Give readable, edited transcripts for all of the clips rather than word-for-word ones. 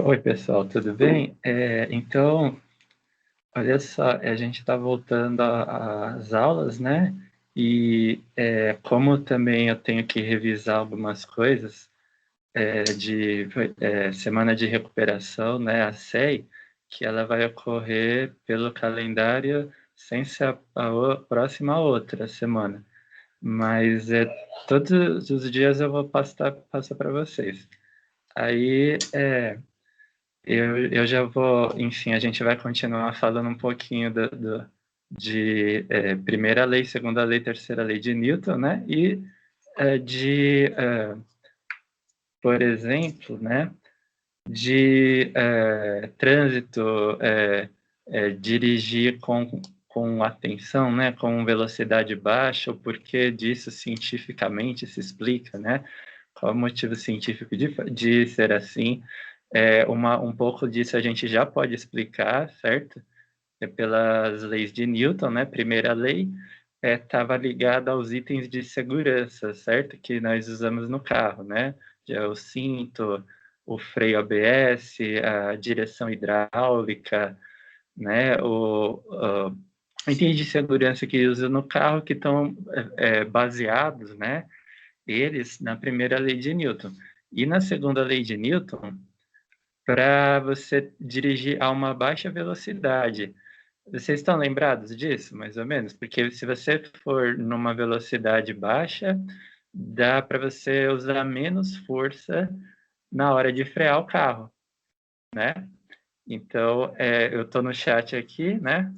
Oi, pessoal, tudo bem? Então, olha só, a gente está voltando às aulas, né? E como também eu tenho que revisar algumas coisas de semana de recuperação, né? A SEI, que ela vai ocorrer pelo calendário sem ser a próxima outra semana. Mas todos os dias eu vou passar para vocês. Aí, eu já vou, enfim, a gente vai continuar falando um pouquinho de primeira lei, segunda lei, terceira lei de Newton, né? E por exemplo, né? De trânsito, dirigir com atenção, né? Com velocidade baixa, o porquê disso cientificamente se explica, né? Qual o motivo científico de ser assim? Um pouco disso a gente já pode explicar, certo? Pelas leis de Newton, né? Primeira lei estava ligada aos itens de segurança, certo? Que nós usamos no carro, né? O cinto, o freio ABS, a direção hidráulica, né? Itens de segurança que usa no carro que estão baseados, né? Eles na primeira lei de Newton. E na segunda lei de Newton, para você dirigir a uma baixa velocidade. Vocês estão lembrados disso, mais ou menos? Porque se você for numa velocidade baixa, dá para você usar menos força na hora de frear o carro, né? Então, eu estou no chat aqui, né?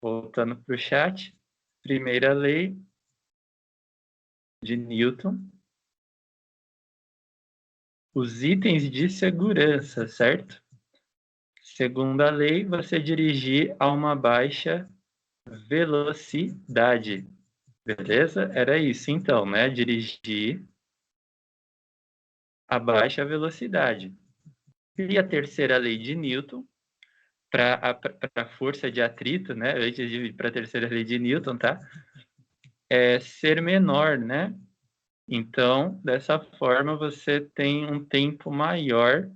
Voltando para o chat. Primeira lei de Newton. Os itens de segurança, certo? Segunda lei, você dirigir a uma baixa velocidade. Beleza? Era isso, então, né? Dirigir a baixa velocidade. E a terceira lei de Newton, para a força de atrito, né? Antes de ir para a terceira lei de Newton, tá? É ser menor, né? Então, dessa forma, você tem um tempo maior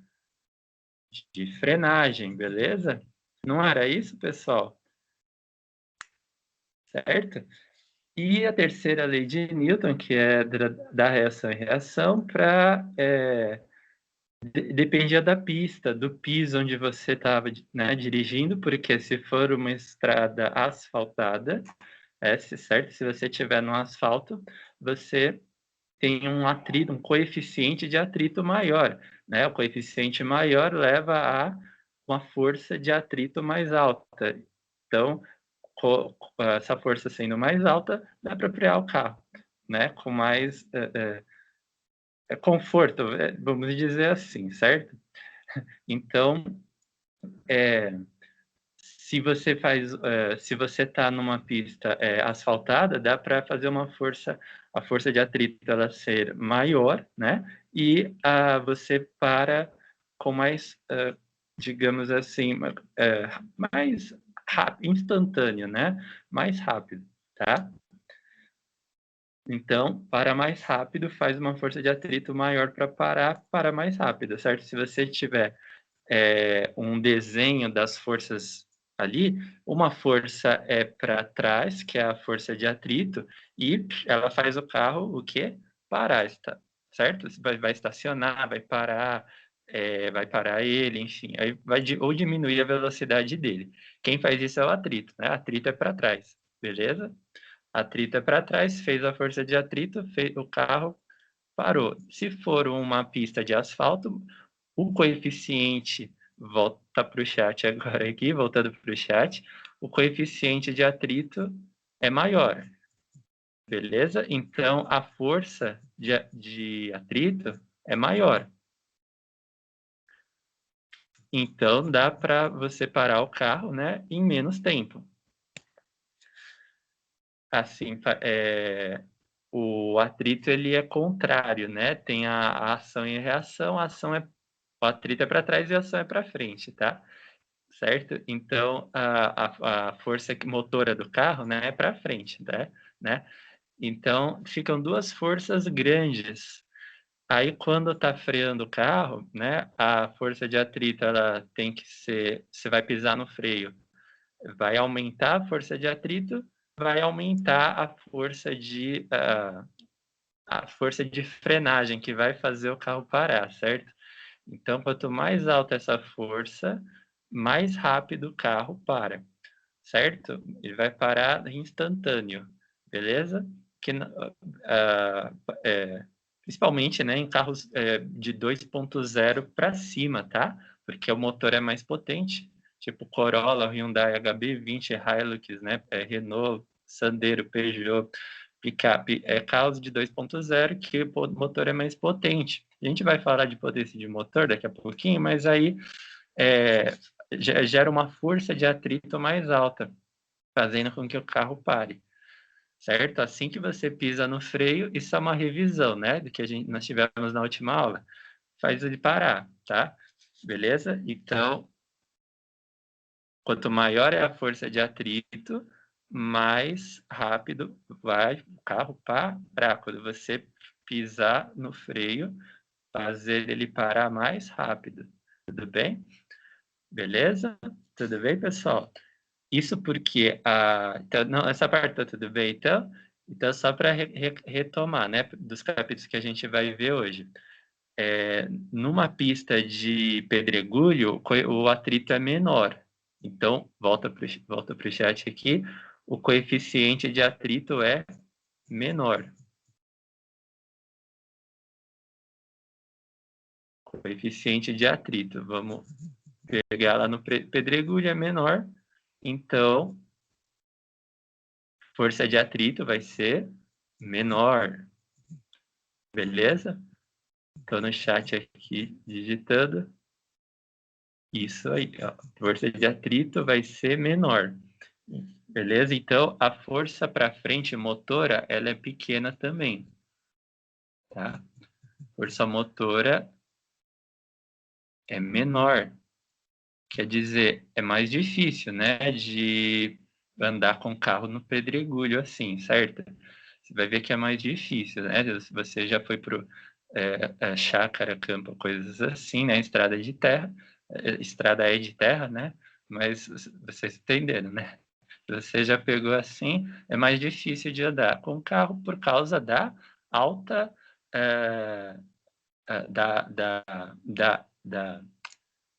de frenagem, beleza? Não era isso, pessoal? Certo? E a terceira lei de Newton, que é da reação e reação, dependia da pista, do piso onde você estava, né, dirigindo, porque se for uma estrada asfaltada, certo? Se você estiver no asfalto, você tem um atrito, um coeficiente de atrito maior, né? O coeficiente maior leva a uma força de atrito mais alta. Então, essa força sendo mais alta, dá para frear o carro, né? Com mais conforto, vamos dizer assim, certo? Então, se você está numa pista asfaltada, dá para fazer a força de atrito ela ser maior, né? E você para com mais, digamos assim, mais rápido, instantâneo, né? Mais rápido, tá? Então, para mais rápido, faz uma força de atrito maior para parar para mais rápido, certo? Se você tiver um desenho das forças ali, uma força é para trás, que é a força de atrito, e ela faz o carro o quê? Parar, certo? Vai estacionar, vai parar ele, enfim, aí ou diminuir a velocidade dele. Quem faz isso é o atrito, né? Atrito é para trás, beleza? Atrito é para trás, fez a força de atrito, o carro parou. Se for uma pista de asfalto, o coeficiente, volta para o chat agora aqui, voltando para o chat, o coeficiente de atrito é maior, beleza? Então, a força de atrito é maior. Então, dá para você parar o carro, né, em menos tempo. Assim, o atrito ele é contrário, né? Tem a ação e a reação. O atrito é para trás e a ação é para frente, tá? Certo? Então, a força motora do carro, né, é para frente, né? Então, ficam duas forças grandes Aí, quando está freando o carro, né, a força de atrito ela tem que ser... Você vai pisar no freio, vai aumentar a força de atrito, vai aumentar a força de frenagem que vai fazer o carro parar, certo? Então, quanto mais alta essa força, mais rápido o carro para, certo? Ele vai parar instantâneo, beleza? Que, principalmente, né, em carros de 2.0 para cima, tá? Porque o motor é mais potente, tipo Corolla, Hyundai HB20, Hilux, né, Renault, Sandero, Peugeot, picape, carros de 2.0 que o motor é mais potente. A gente vai falar de potência de motor daqui a pouquinho, mas aí gera uma força de atrito mais alta, fazendo com que o carro pare, certo? Assim que você pisa no freio, isso é uma revisão, né, do que nós tivemos na última aula. Faz ele parar, tá? Beleza? Então, quanto maior é a força de atrito, mais rápido vai o carro parar. Quando você pisar no freio, fazer ele parar mais rápido. Tudo bem? Beleza? Tudo bem, pessoal? Isso porque então, não, essa parte tá tudo bem, então? Então, só para retomar, né, dos capítulos que a gente vai ver hoje. Numa pista de pedregulho, o atrito é menor. Então, volta para o chat aqui, o coeficiente de atrito é menor. Coeficiente de atrito, vamos pegar lá no pedregulho, é menor. Então, força de atrito vai ser menor. Beleza? Estou no chat aqui digitando. Isso aí, ó. Força de atrito vai ser menor. Beleza? Então, a força para frente motora, ela é pequena também. Tá? Força motora é menor. Quer dizer, é mais difícil, né? De andar com carro no pedregulho assim, certo? Você vai ver que é mais difícil, né? Se você já foi para chácara, campo, coisas assim, né? Estrada de terra. Estrada é de terra, né? Mas vocês entenderam, né? Se você já pegou assim, é mais difícil de andar com o carro por causa da alta... da, da, da, da,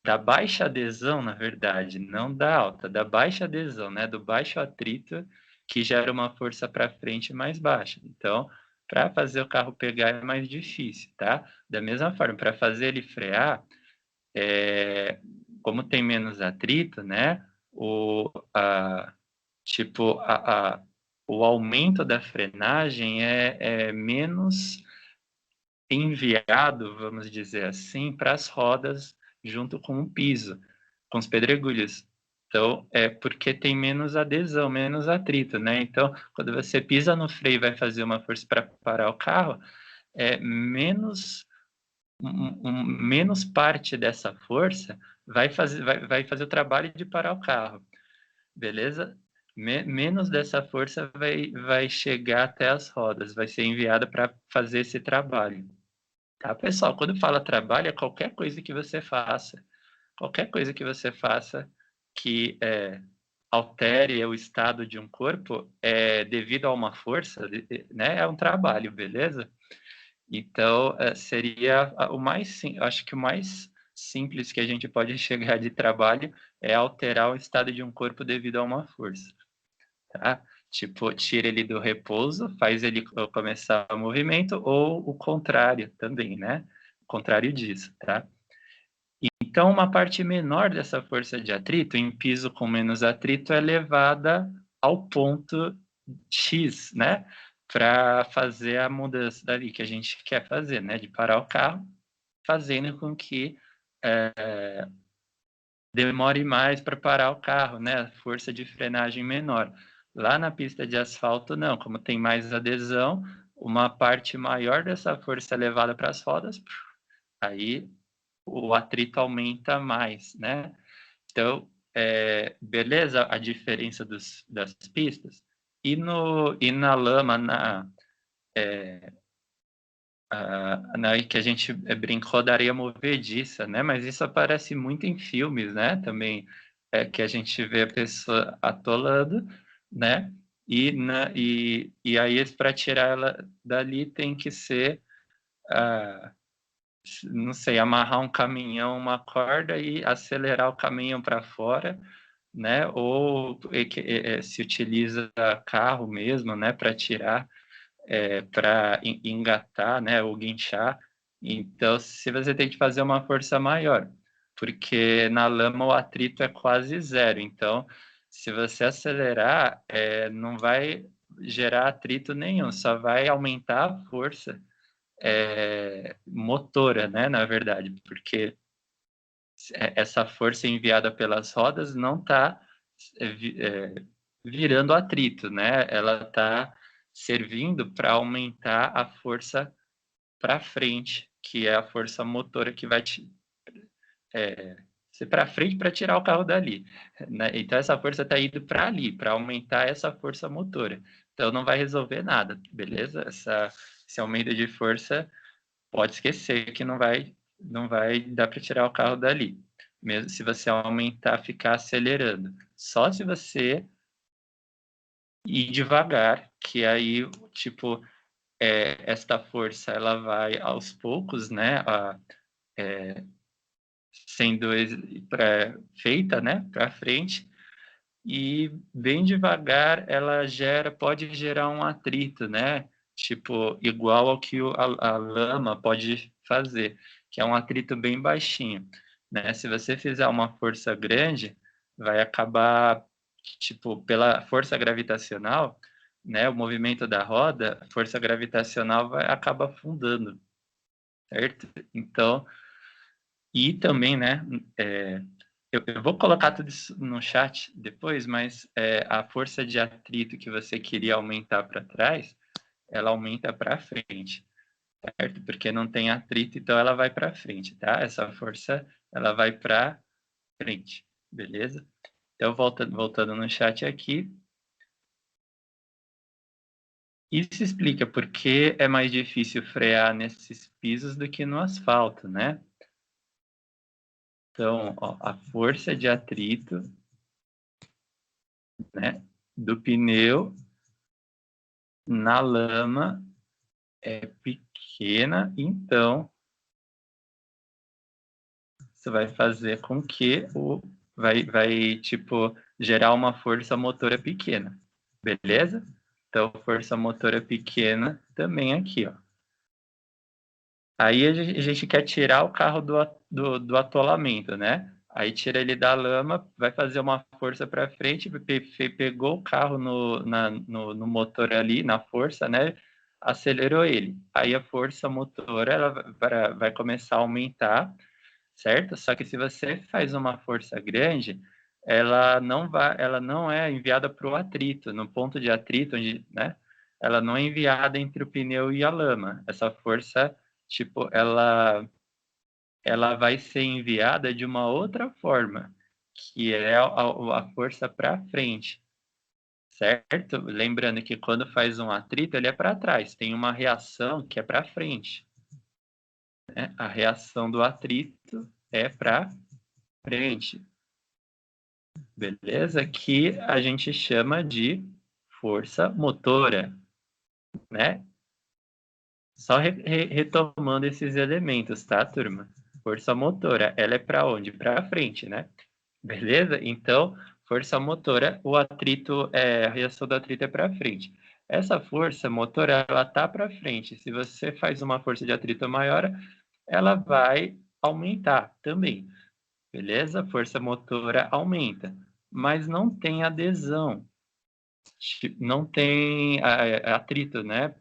da baixa adesão, na verdade, não da alta, da baixa adesão, né? Do baixo atrito, que gera uma força para frente mais baixa. Então, para fazer o carro pegar é mais difícil, tá? Da mesma forma, para fazer ele frear, como tem menos atrito, né? Tipo, o aumento da frenagem é menos enviado, vamos dizer assim, para as rodas junto com o piso, com os pedregulhos. Então, é porque tem menos adesão, menos atrito, né? Então, quando você pisa no freio e vai fazer uma força para parar o carro, menos parte dessa força vai fazer o trabalho de parar o carro, beleza? Menos dessa força vai chegar até as rodas, vai ser enviada para fazer esse trabalho. Tá, pessoal? Quando fala trabalho, é qualquer coisa que você faça que altere o estado de um corpo devido a uma força, né? É um trabalho, beleza? Então, seria acho que o mais simples que a gente pode chegar de trabalho é alterar o estado de um corpo devido a uma força, tá? Tipo, tira ele do repouso, faz ele começar o movimento, ou o contrário também, né? O contrário disso, tá? Então, uma parte menor dessa força de atrito, em piso com menos atrito, é levada ao ponto X, né? Para fazer a mudança dali que a gente quer fazer, né? De parar o carro, fazendo com que demore mais para parar o carro, né? Força de frenagem menor. Lá na pista de asfalto, não. Como tem mais adesão, uma parte maior dessa força é levada para as rodas, aí o atrito aumenta mais, né? Então, beleza a diferença das pistas? E na lama, né, que a gente brincou da areia movediça, né? Mas isso aparece muito em filmes, né? Também que a gente vê a pessoa atolando, né? E aí para tirar ela dali tem que ser, não sei, amarrar um caminhão, uma corda e acelerar o caminhão para fora, né? Ou se utiliza carro mesmo, né? Para tirar, para engatar, né? Ou guinchar. Então, se você tem que fazer uma força maior, porque na lama o atrito é quase zero. Então, se você acelerar, não vai gerar atrito nenhum, só vai aumentar a força motora, né? Na verdade, porque essa força enviada pelas rodas não está virando atrito, né? Ela está servindo para aumentar a força para frente, que é a força motora que vai ser para frente para tirar o carro dali, né? Então essa força está indo para ali, para aumentar essa força motora. Então não vai resolver nada, beleza? Esse aumento de força pode esquecer que não vai dar para tirar o carro dali. Mesmo se você aumentar, ficar acelerando. Só se você ir devagar, que aí, tipo, esta força, ela vai aos poucos, né, sendo feita, né, para frente, e bem devagar ela pode gerar um atrito, né, tipo, igual ao que a lama pode fazer, que é um atrito bem baixinho, né, se você fizer uma força grande, vai acabar, tipo, pela força gravitacional, né, o movimento da roda, a força gravitacional acaba afundando, certo? Então, e também, né, eu vou colocar tudo isso no chat depois, mas a força de atrito que você queria aumentar para trás, ela aumenta para frente, certo? Porque não tem atrito, então ela vai para frente, tá? Essa força, ela vai para frente, beleza? Então, voltando no chat aqui, isso explica por que é mais difícil frear nesses pisos do que no asfalto, né? Então, ó, a força de atrito, né, do pneu na lama é pequena, então isso vai fazer com que vai tipo gerar uma força motora pequena, beleza? Então força motora pequena também aqui, ó. Aí a gente quer tirar o carro do atolamento, né? Aí tira ele da lama, vai fazer uma força para frente, pegou o carro no motor ali, na força, né? Acelerou ele. Aí a força motora ela vai começar a aumentar, certo? Só que se você faz uma força grande, ela não é enviada para o atrito, no ponto de atrito, onde, né? Ela não é enviada entre o pneu e a lama. Essa força, tipo, ela vai ser enviada de uma outra forma, que é a força para frente, certo? Lembrando que quando faz um atrito, ele é para trás, tem uma reação que é para frente, né? A reação do atrito é para frente, beleza? Que a gente chama de força motora, né? Só retomando esses elementos, tá, turma? Força motora, ela é para onde? Para frente, né? Beleza? Então, força motora, a reação do atrito é para frente. Essa força motora, ela tá para frente. Se você faz uma força de atrito maior, ela vai aumentar também. Beleza? Força motora aumenta, mas não tem adesão, não tem atrito, né?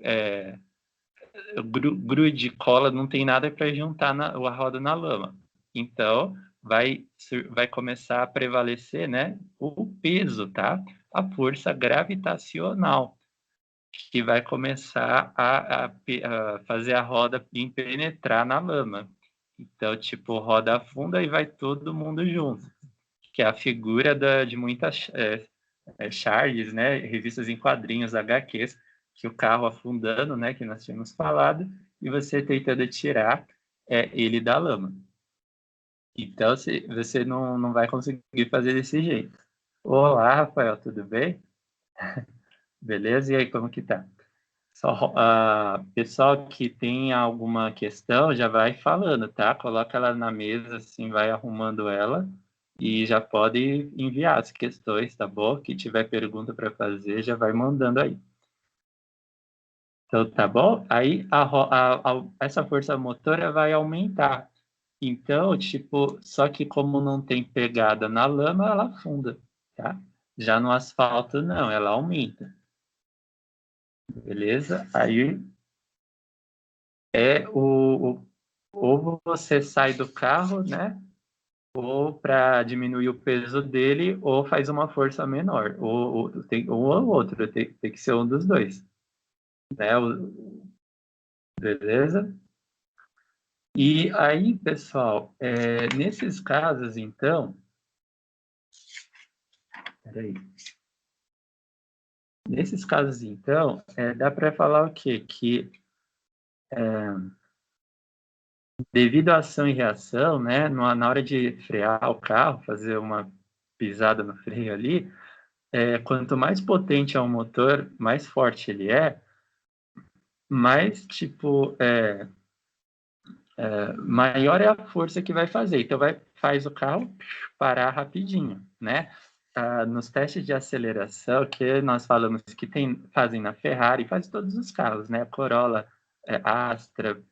Grude, cola, não tem nada para juntar a roda na lama. Então, vai começar a prevalecer, né, o peso, tá? A força gravitacional, que vai começar a fazer a roda penetrar na lama. Então, tipo, roda afunda e vai todo mundo junto, que é a figura de muitas charges, né, revistas em quadrinhos, HQs, que o carro afundando, né, que nós tínhamos falado, e você tentando tirar ele da lama. Então, você não vai conseguir fazer desse jeito. Olá, Rafael, tudo bem? Beleza? E aí, como que tá? Pessoal que tem alguma questão, já vai falando, tá? Coloca ela na mesa, assim, vai arrumando ela e já pode enviar as questões, tá bom? Que tiver pergunta para fazer, já vai mandando aí. Então, tá bom? Aí, essa força motora vai aumentar. Então, tipo, só que como não tem pegada na lama, ela afunda, tá? Já no asfalto, não, ela aumenta. Beleza? Aí ou você sai do carro, né? Ou para diminuir o peso dele, ou faz uma força menor. Ou tem um ou outro, tem que ser um dos dois, né? Beleza? E aí, pessoal, nesses casos, então, peraí. Nesses casos, então, dá para falar o quê? Que devido à ação e reação, né, na hora de frear o carro, fazer uma pisada no freio ali, quanto mais potente é o motor, mais forte ele mais, tipo, maior é a força que vai fazer. Então, faz o carro parar rapidinho, né? Nos testes de aceleração, que nós falamos que fazem na Ferrari, faz todos os carros, né? Corolla, Astra,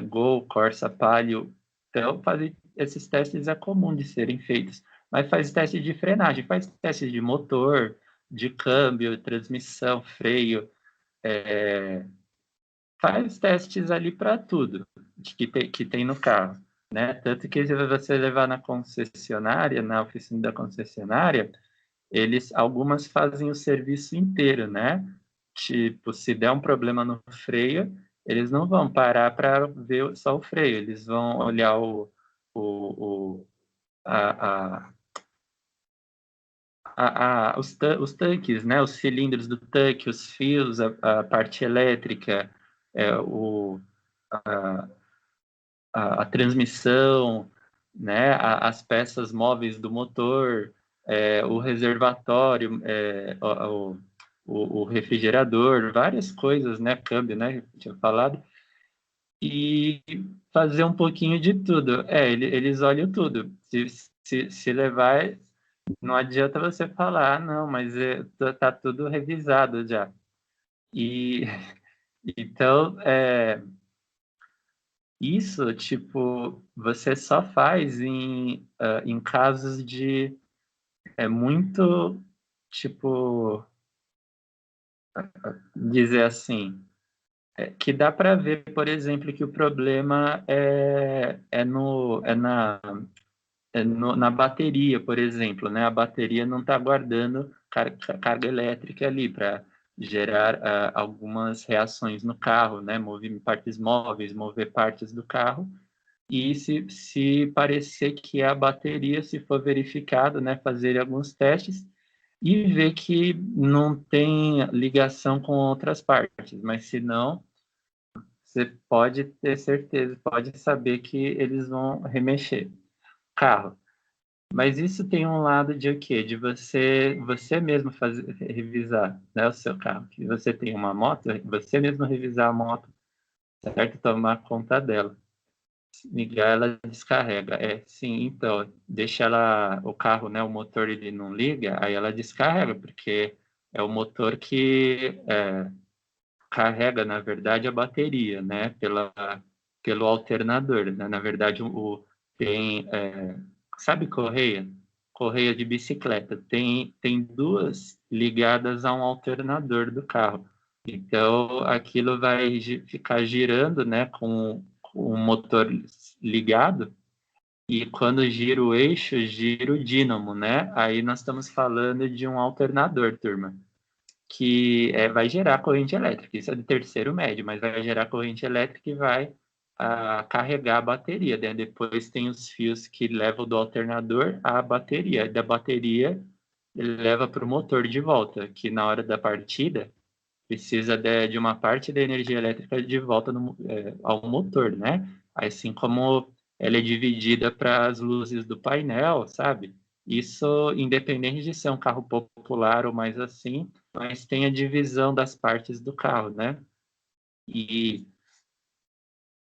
Gol, Corsa, Palio. Então, fazer esses testes é comum de serem feitos. Mas faz teste de frenagem, faz teste de motor, de câmbio, transmissão, freio, faz testes ali para tudo que tem no carro, né? Tanto que se você levar na concessionária, na oficina da concessionária, algumas fazem o serviço inteiro, né? Tipo, se der um problema no freio, eles não vão parar para ver só o freio, eles vão olhar o, a, os tanques, né? Os cilindros do tanque, os fios, a parte elétrica, a, a transmissão, né, as peças móveis do motor, o reservatório, o refrigerador, várias coisas, né, câmbio, né, que eu tinha falado, e fazer um pouquinho de tudo. Eles olham tudo. Se levar, não adianta você falar, não, mas tá tudo revisado já. E então, isso, tipo, você só faz em casos de muito, tipo, dizer assim, que dá para ver, por exemplo, que o problema na bateria, por exemplo, né? A bateria não está guardando carga elétrica ali para gerar algumas reações no carro, né? Mover partes móveis, mover partes do carro. E se parecer que é a bateria, se for verificado, né, fazer alguns testes e ver que não tem ligação com outras partes, mas se não, você pode ter certeza, pode saber que eles vão remexer o carro. Mas isso tem um lado de o quê? De você mesmo revisar, né, o seu carro. Que você tem uma moto, você mesmo revisar a moto, certo? Tomar conta dela. Ligar, ela descarrega. Sim, então, deixa o carro, né, o motor ele não liga, aí ela descarrega, porque é o motor que carrega, na verdade, a bateria, né, pelo alternador, né? Na verdade, tem, sabe correia? Correia de bicicleta. Tem duas ligadas a um alternador do carro. Então, aquilo vai ficar girando, né, com o motor ligado, e quando gira o eixo, gira o dínamo, né? Aí nós estamos falando de um alternador, turma, que vai gerar corrente elétrica. Isso é de terceiro médio, mas vai gerar corrente elétrica e vai carregar a bateria, né? Depois tem os fios que levam do alternador à bateria. E da bateria, ele leva para o motor de volta, que na hora da partida, precisa de uma parte da energia elétrica de volta ao motor, né? Assim como ela é dividida para as luzes do painel, sabe? Isso, independente de ser um carro popular ou mais assim, mas tem a divisão das partes do carro, né? E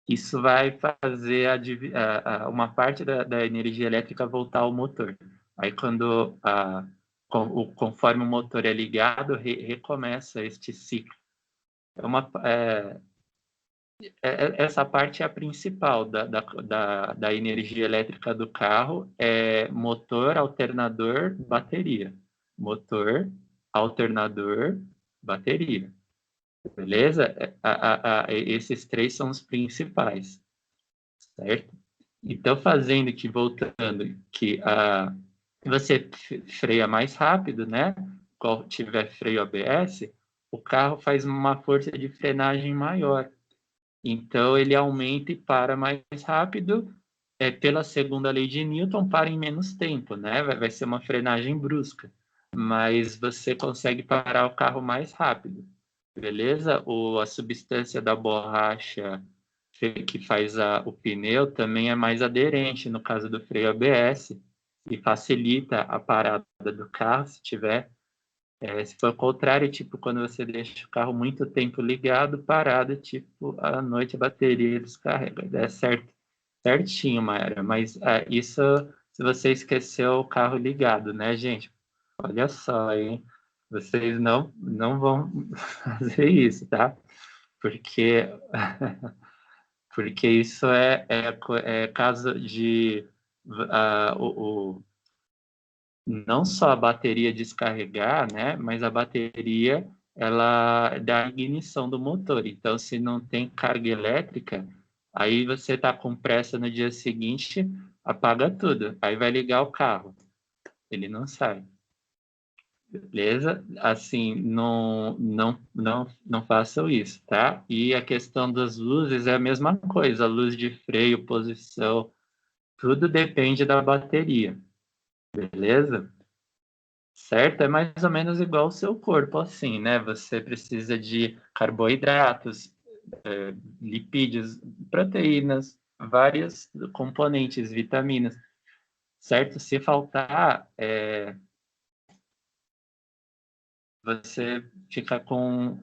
isso vai fazer uma parte da energia elétrica voltar ao motor. Aí, conforme o motor é ligado, recomeça este ciclo. Essa parte é a principal da energia elétrica do carro, é motor, alternador, bateria. Motor, alternador, bateria. Beleza? Esses três são os principais, certo? Então, voltando, que você freia mais rápido, né? Qual tiver freio ABS, o carro faz uma força de frenagem maior. Então, ele aumenta e para mais rápido. Pela segunda lei de Newton, para em menos tempo, né? Vai ser uma frenagem brusca, mas você consegue parar o carro mais rápido, beleza? A substância da borracha que faz o pneu também é mais aderente no caso do freio ABS e facilita a parada do carro se tiver. Se for o contrário, tipo, quando você deixa o carro muito tempo ligado, parado, tipo, à noite a bateria descarrega. É certinho, Mayara, mas isso se você esqueceu o carro ligado, né, gente? Olha só, hein? Vocês não vão fazer isso, tá? Porque porque isso é caso de não só a bateria descarregar, né, mas a bateria ela dá ignição do motor. Então, se não tem carga elétrica, aí você está com pressa no dia seguinte, apaga tudo. Aí vai ligar o carro, ele não sai. Beleza? Assim, não façam isso, tá? E a questão das luzes é a mesma coisa, a luz de freio, posição, tudo depende da bateria, beleza? Certo? É mais ou menos igual o seu corpo, assim, né? Você precisa de carboidratos, lipídios, proteínas, vários componentes, vitaminas, certo? Se faltar, você fica com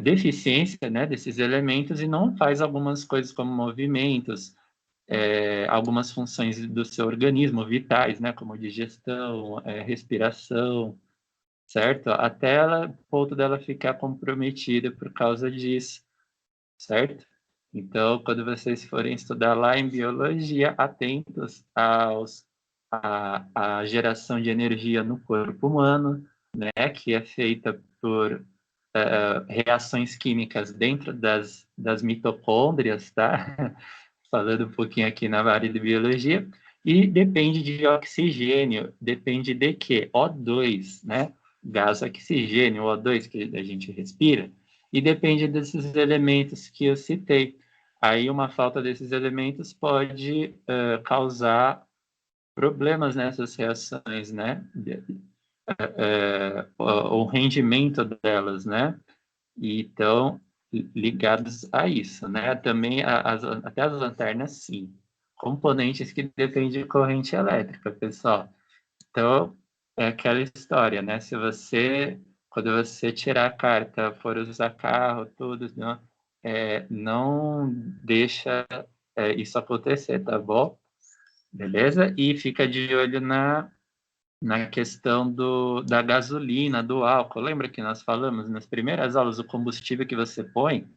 deficiência, né, desses elementos e não faz algumas coisas como movimentos, algumas funções do seu organismo vitais, né, como digestão, respiração, certo? Até o ponto dela ficar comprometida por causa disso, certo? Então, quando vocês forem estudar lá em biologia, atentos à geração de energia no corpo humano, né, que é feita por reações químicas dentro das mitocôndrias, tá? Falando um pouquinho aqui na área de biologia, e depende de oxigênio, depende de quê? O2, né? Gás oxigênio, O2 que a gente respira, e depende desses elementos que eu citei. Aí uma falta desses elementos pode causar problemas nessas reações, né? O rendimento delas, né? E então, ligados a isso, né? Também até as lanternas, sim. Componentes que dependem de corrente elétrica, pessoal. Então, é aquela história, né? Quando você tirar a carta, for usar carro, tudo, não deixa isso acontecer, tá bom? Beleza? E fica de olho na questão da gasolina, do álcool. Lembra que nós falamos nas primeiras aulas, o combustível que você põe,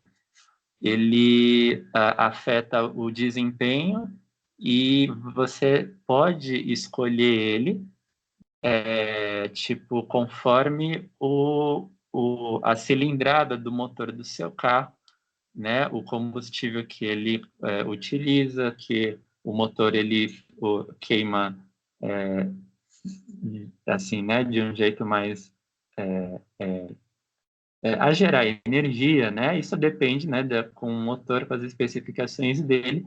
ele afeta o desempenho e você pode escolher ele, tipo, conforme a cilindrada do motor do seu carro, né? O combustível que ele utiliza, que o motor queima assim, né, de um jeito mais a gerar energia, né? Isso depende, né, com o motor, com as especificações dele,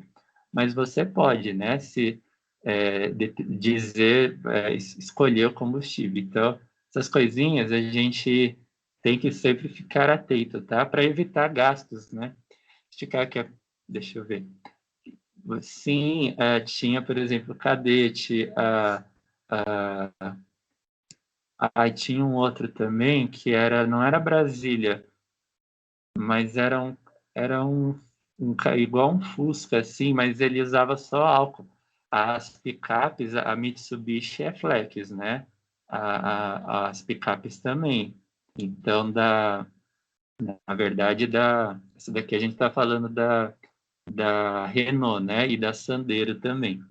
mas você pode, né, escolher o combustível. Então, essas coisinhas a gente tem que sempre ficar atento, tá? Para evitar gastos, né? Esticar aqui, deixa eu ver. Sim, tinha, por exemplo, cadete, tinha um outro também que não era Brasília, mas igual um Fusca, assim, mas ele usava só álcool. As picapes, a Mitsubishi é flex, né? As picapes também. Então, na verdade, essa daqui a gente está falando da Renault, né? E da Sandero também.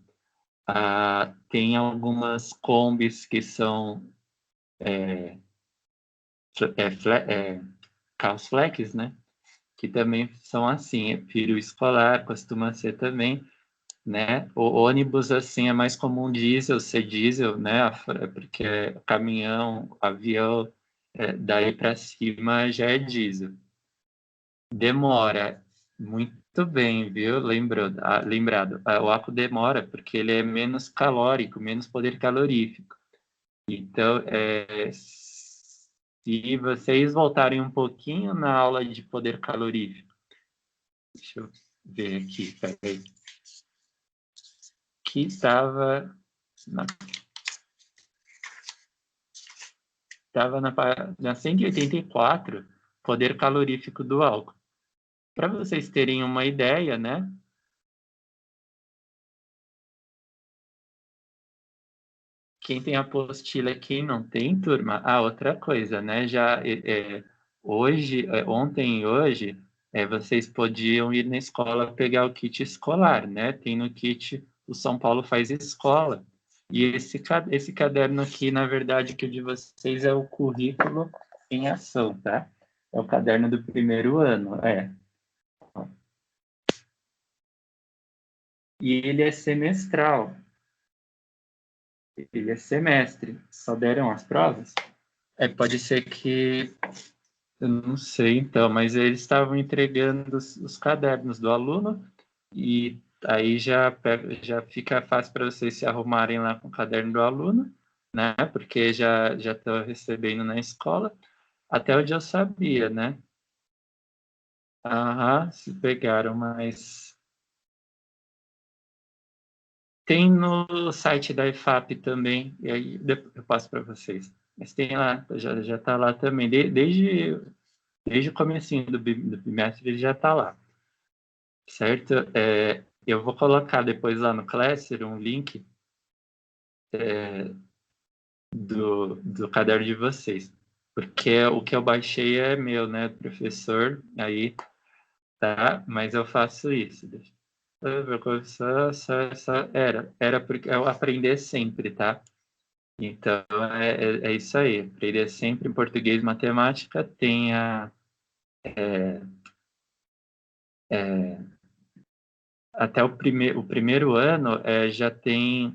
Tem algumas combis que são carros flex, né? Que também são assim, período escolar costuma ser também, né? O ônibus, assim, é mais comum diesel, ser diesel, né? Porque caminhão, avião, daí para cima já é diesel. Demora muito bem, viu? Lembrado. O álcool demora porque ele é menos calórico, menos poder calorífico. Então, se vocês voltarem um pouquinho na aula de poder calorífico, deixa eu ver aqui, peraí. Que estava na 184, poder calorífico do álcool. Para vocês terem uma ideia, né? Quem tem apostila, quem não tem, turma, outra coisa, né? Já hoje, ontem e hoje, vocês podiam ir na escola pegar o kit escolar, né? Tem no kit, o São Paulo faz escola. E esse caderno aqui, na verdade, que o de vocês é o currículo em ação, tá? É o caderno do primeiro ano, E ele é semestral. Ele é semestre. Só deram as provas? Pode ser que eu não sei, então, mas eles estavam entregando os cadernos do aluno e aí já fica fácil para vocês se arrumarem lá com o caderno do aluno, né? Porque já estou recebendo na escola, até onde eu sabia, né? Aham, se pegaram, mas tem no site da IFAP também, e aí depois eu passo para vocês. Mas tem lá, já está lá também, desde o comecinho do bimestre ele já está lá. Certo? Eu vou colocar depois lá no Classroom um link do caderno de vocês, porque o que eu baixei é meu, né, professor, aí, tá? Mas eu faço isso. Era porque eu aprender sempre, tá? Então, é isso aí. Aprender sempre em português, matemática, tem até o primeiro ano já tem.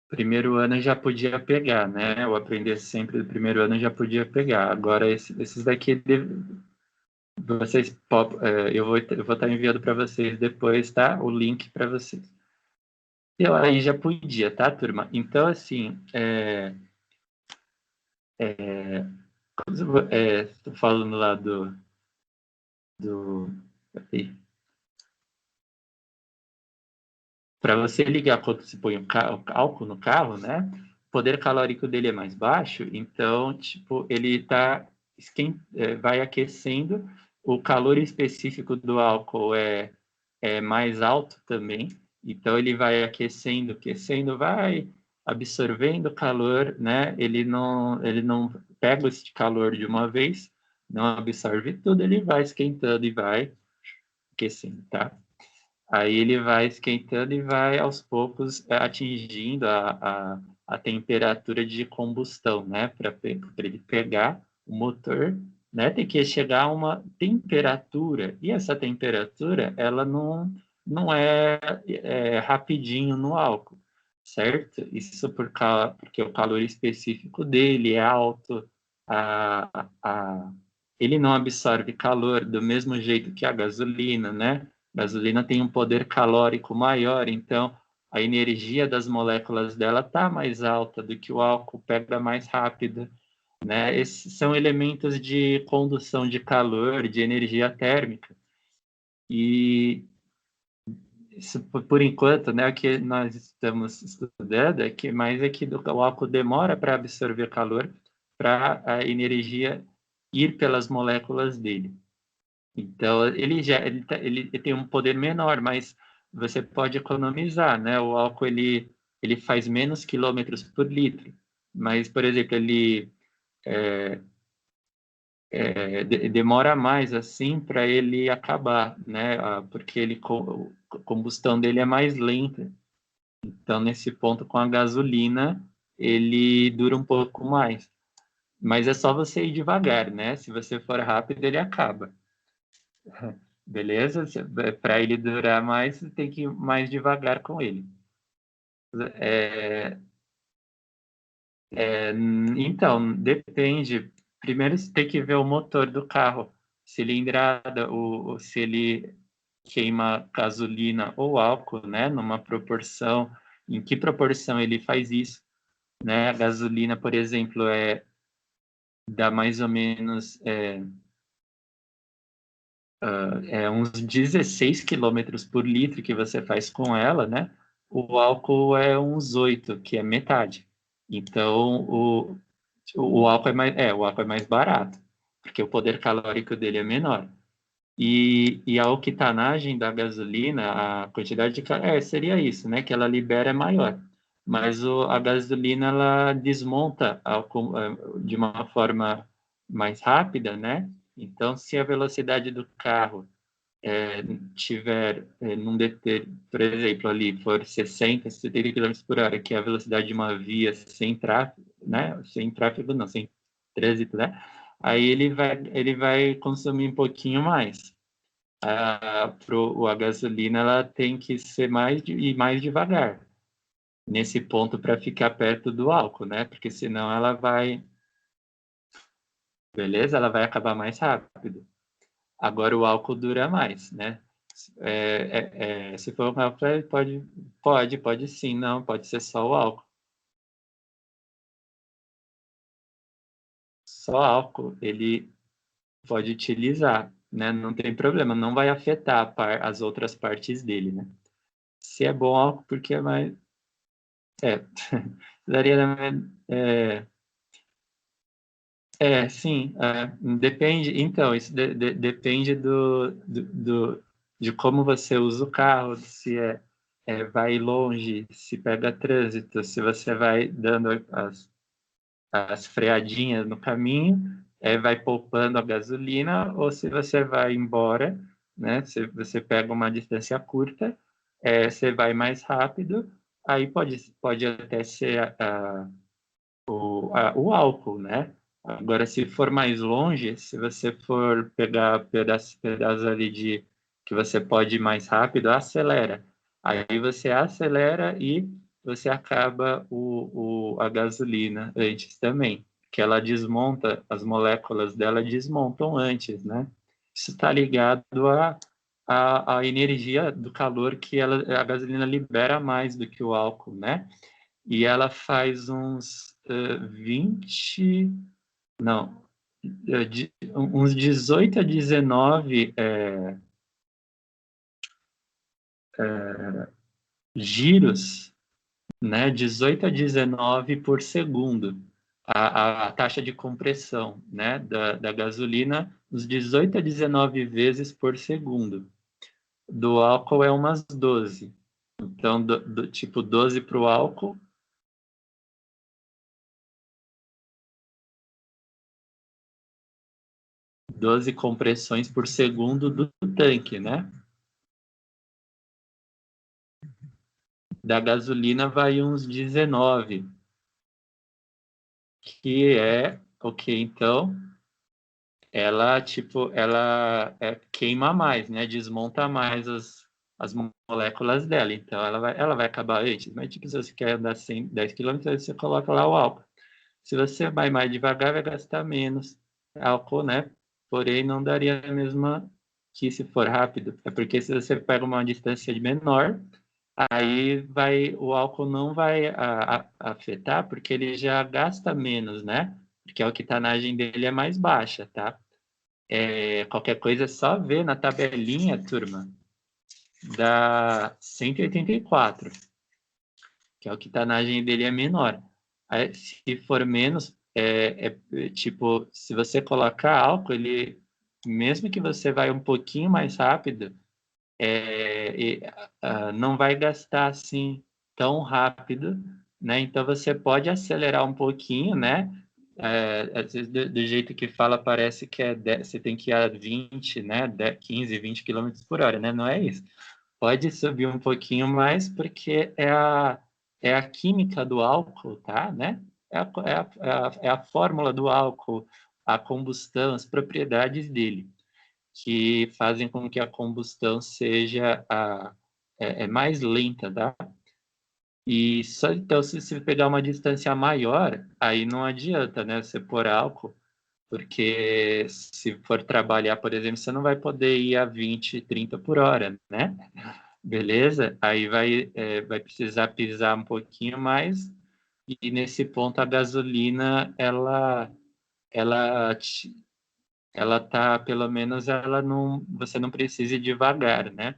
Primeiro ano já podia pegar, né? O aprender sempre do primeiro ano já podia pegar. Agora, esses daqui, eu vou estar enviando para vocês depois, tá? O link para vocês. E aí já podia, tá, turma? Então, assim, estou falando lá do para você ligar quando se põe o álcool no carro, né? O poder calórico dele é mais baixo, então, tipo, ele vai aquecendo, o calor específico do álcool é mais alto também, então ele vai aquecendo, vai absorvendo calor, né? Ele não pega esse calor de uma vez, não absorve tudo, ele vai esquentando e vai aquecendo, tá? Aí ele vai esquentando e vai aos poucos atingindo a temperatura de combustão, né? Para ele pegar o motor, né? Tem que chegar a uma temperatura, e essa temperatura, ela não é rapidinho no álcool, certo? Isso porque o calor específico dele é alto, ele não absorve calor do mesmo jeito que a gasolina, né? A gasolina tem um poder calórico maior, então a energia das moléculas dela está mais alta do que o álcool, pega mais rápido. né? Esses são elementos de condução de calor, de energia térmica. E isso, por enquanto, né, o que nós estamos estudando é que mais é que o álcool demora para absorver calor para a energia ir pelas moléculas dele. Então, ele tem um poder menor, mas você pode economizar, né? O álcool, ele faz menos quilômetros por litro, mas, por exemplo, ele demora mais, assim, para ele acabar, né? Porque a combustão dele é mais lenta. Então, nesse ponto, com a gasolina, ele dura um pouco mais. Mas é só você ir devagar, né? Se você for rápido, ele acaba. Beleza? Para ele durar mais, você tem que ir mais devagar com ele. É, então, depende. Primeiro você tem que ver o motor do carro, cilindrada, se ele queima gasolina ou álcool, né? Numa proporção, em que proporção ele faz isso, né? A gasolina, por exemplo, dá mais ou menos uns 16 quilômetros por litro que você faz com ela, né? O álcool é uns 8, que é metade. Então, o álcool o álcool é mais barato, porque o poder calórico dele é menor. E a octanagem da gasolina, a quantidade seria isso, né? Que ela libera é maior. Mas a gasolina, ela desmonta de uma forma mais rápida, né? Então, se a velocidade do carro tiver por exemplo, ali for 60, 70 km por hora, que é a velocidade de uma via sem tráfego, né? Sem tráfego não, sem trânsito, né? Aí ele vai consumir um pouquinho mais. A gasolina ela tem que ser e mais devagar nesse ponto para ficar perto do álcool, né? Porque senão beleza? Ela vai acabar mais rápido. Agora o álcool dura mais, né? Se for um álcool, pode sim, não, pode ser só o álcool. Só álcool ele pode utilizar, né? Não tem problema, não vai afetar as outras partes dele, né? Se é bom álcool, porque é mais. É, daria. É, sim, depende. Então, isso depende de como você usa o carro, se vai longe, se pega trânsito, se você vai dando as freadinhas no caminho, vai poupando a gasolina, ou se você vai embora, né? Se você pega uma distância curta, você vai mais rápido, aí pode até ser o álcool, né? Agora, se for mais longe, se você for pegar pedaços ali que você pode ir mais rápido, acelera. Aí você acelera e você acaba a gasolina antes também, que ela desmonta, as moléculas dela desmontam antes, né? Isso está ligado à energia do calor que a gasolina libera mais do que o álcool, né? E ela faz uns 20, não, uns 18 a 19 giros, né? 18 a 19 por segundo. A taxa de compressão, né, da gasolina, uns 18 a 19 vezes por segundo. Do álcool é umas 12. Então, tipo 12 para o álcool, 12 compressões por segundo do tanque, né? Da gasolina vai uns 19, que ok, então ela queima mais, né? Desmonta mais as moléculas dela, então ela vai acabar antes. Mas tipo, se você quer andar 10 quilômetros, você coloca lá o álcool. Se você vai mais devagar, vai gastar menos álcool, né? Porém, não daria a mesma que se for rápido. É porque se você pega uma distância de menor, aí o álcool não vai afetar, porque ele já gasta menos, né? porque a octanagem dele é mais baixa, tá? Qualquer coisa é só ver na tabelinha, turma, da 184, que a octanagem dele é menor. Aí, se for menos, tipo, se você colocar álcool, ele, mesmo que você vai um pouquinho mais rápido, não vai gastar assim tão rápido, né? Então você pode acelerar um pouquinho, né? Às vezes, do jeito que fala, parece que você tem que ir a 20, né? 15, 20 quilômetros por hora, né? Não é isso. Pode subir um pouquinho mais, porque é a química do álcool, tá? Né? É a fórmula do álcool, a combustão, as propriedades dele que fazem com que a combustão seja mais lenta, tá? E só então, se você pegar uma distância maior, aí não adianta, né? Você pôr álcool, porque se for trabalhar, por exemplo, você não vai poder ir a 20, 30 por hora, né? Beleza? Aí vai precisar pisar um pouquinho mais, e nesse ponto a gasolina, ela ela tá, pelo menos ela não, você não precisa ir devagar, né?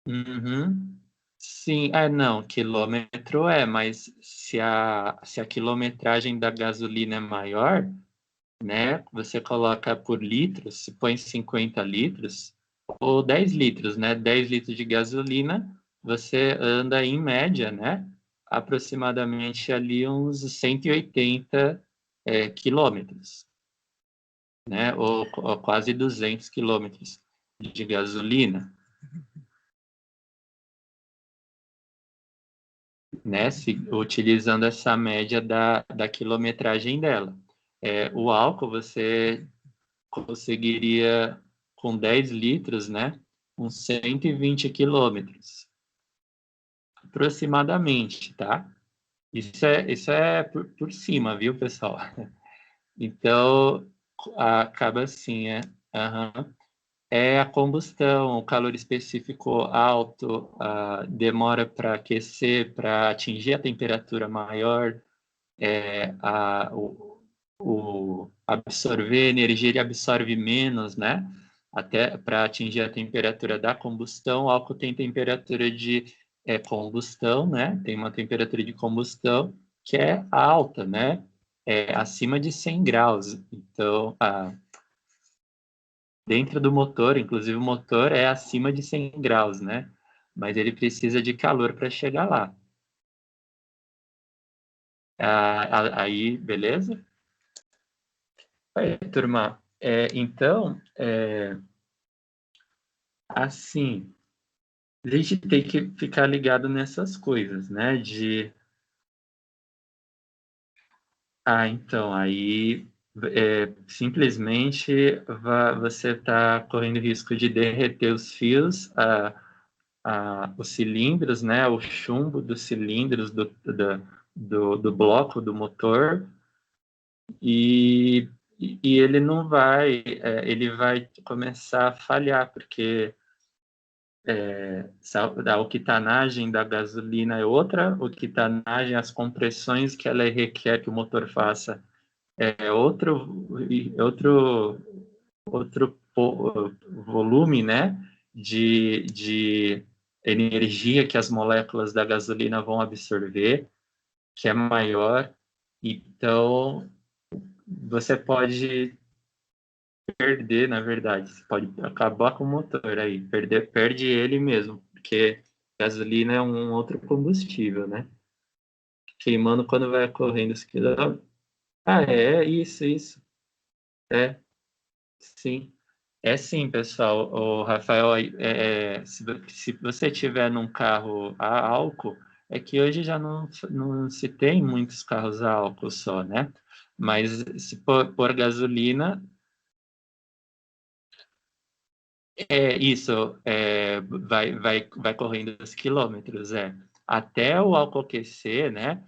Uhum. Sim, não, quilômetro mas se a quilometragem da gasolina é maior, né, você coloca por litro, se põe 50 litros, ou 10 litros, né, 10 litros de gasolina, você anda em média, né, aproximadamente ali uns 180 quilômetros, né? Ou quase 200 quilômetros de gasolina, né? Utilizando essa média da quilometragem dela. O álcool você conseguiria, com 10 litros, né? Uns 120 quilômetros, aproximadamente, tá? Isso é por cima, viu, pessoal? Então, acaba assim, Aham. É a combustão, o calor específico alto, demora para aquecer, para atingir a temperatura maior, o absorver energia ele absorve menos, né? Até para atingir a temperatura da combustão, o álcool tem temperatura de combustão, né? Tem uma temperatura de combustão que é alta, né? Acima de 100 graus. Então, dentro do motor, inclusive o motor é acima de 100 graus, né? Mas ele precisa de calor para chegar lá. Aí, beleza? Aí, turma, então, assim, a gente tem que ficar ligado nessas coisas, né? Então, aí simplesmente você está correndo risco de derreter os fios, os cilindros, né, o chumbo dos cilindros do bloco do motor, e, e ele não vai, ele vai começar a falhar, porque a octanagem da gasolina é outra, octanagem, as compressões que ela requer que o motor faça outro, volume, né, de energia que as moléculas da gasolina vão absorver, que é maior. Então, você pode perder, na verdade, você pode acabar com o motor aí, perde ele mesmo, porque gasolina é um outro combustível, né? Queimando quando vai correndo os quilômetros. Isso. É, sim. É sim, pessoal. O Rafael, se você tiver num carro a álcool, é que hoje já não se tem muitos carros a álcool só, né? Mas se por gasolina, isso, vai correndo os quilômetros, Até o álcool aquecer, né?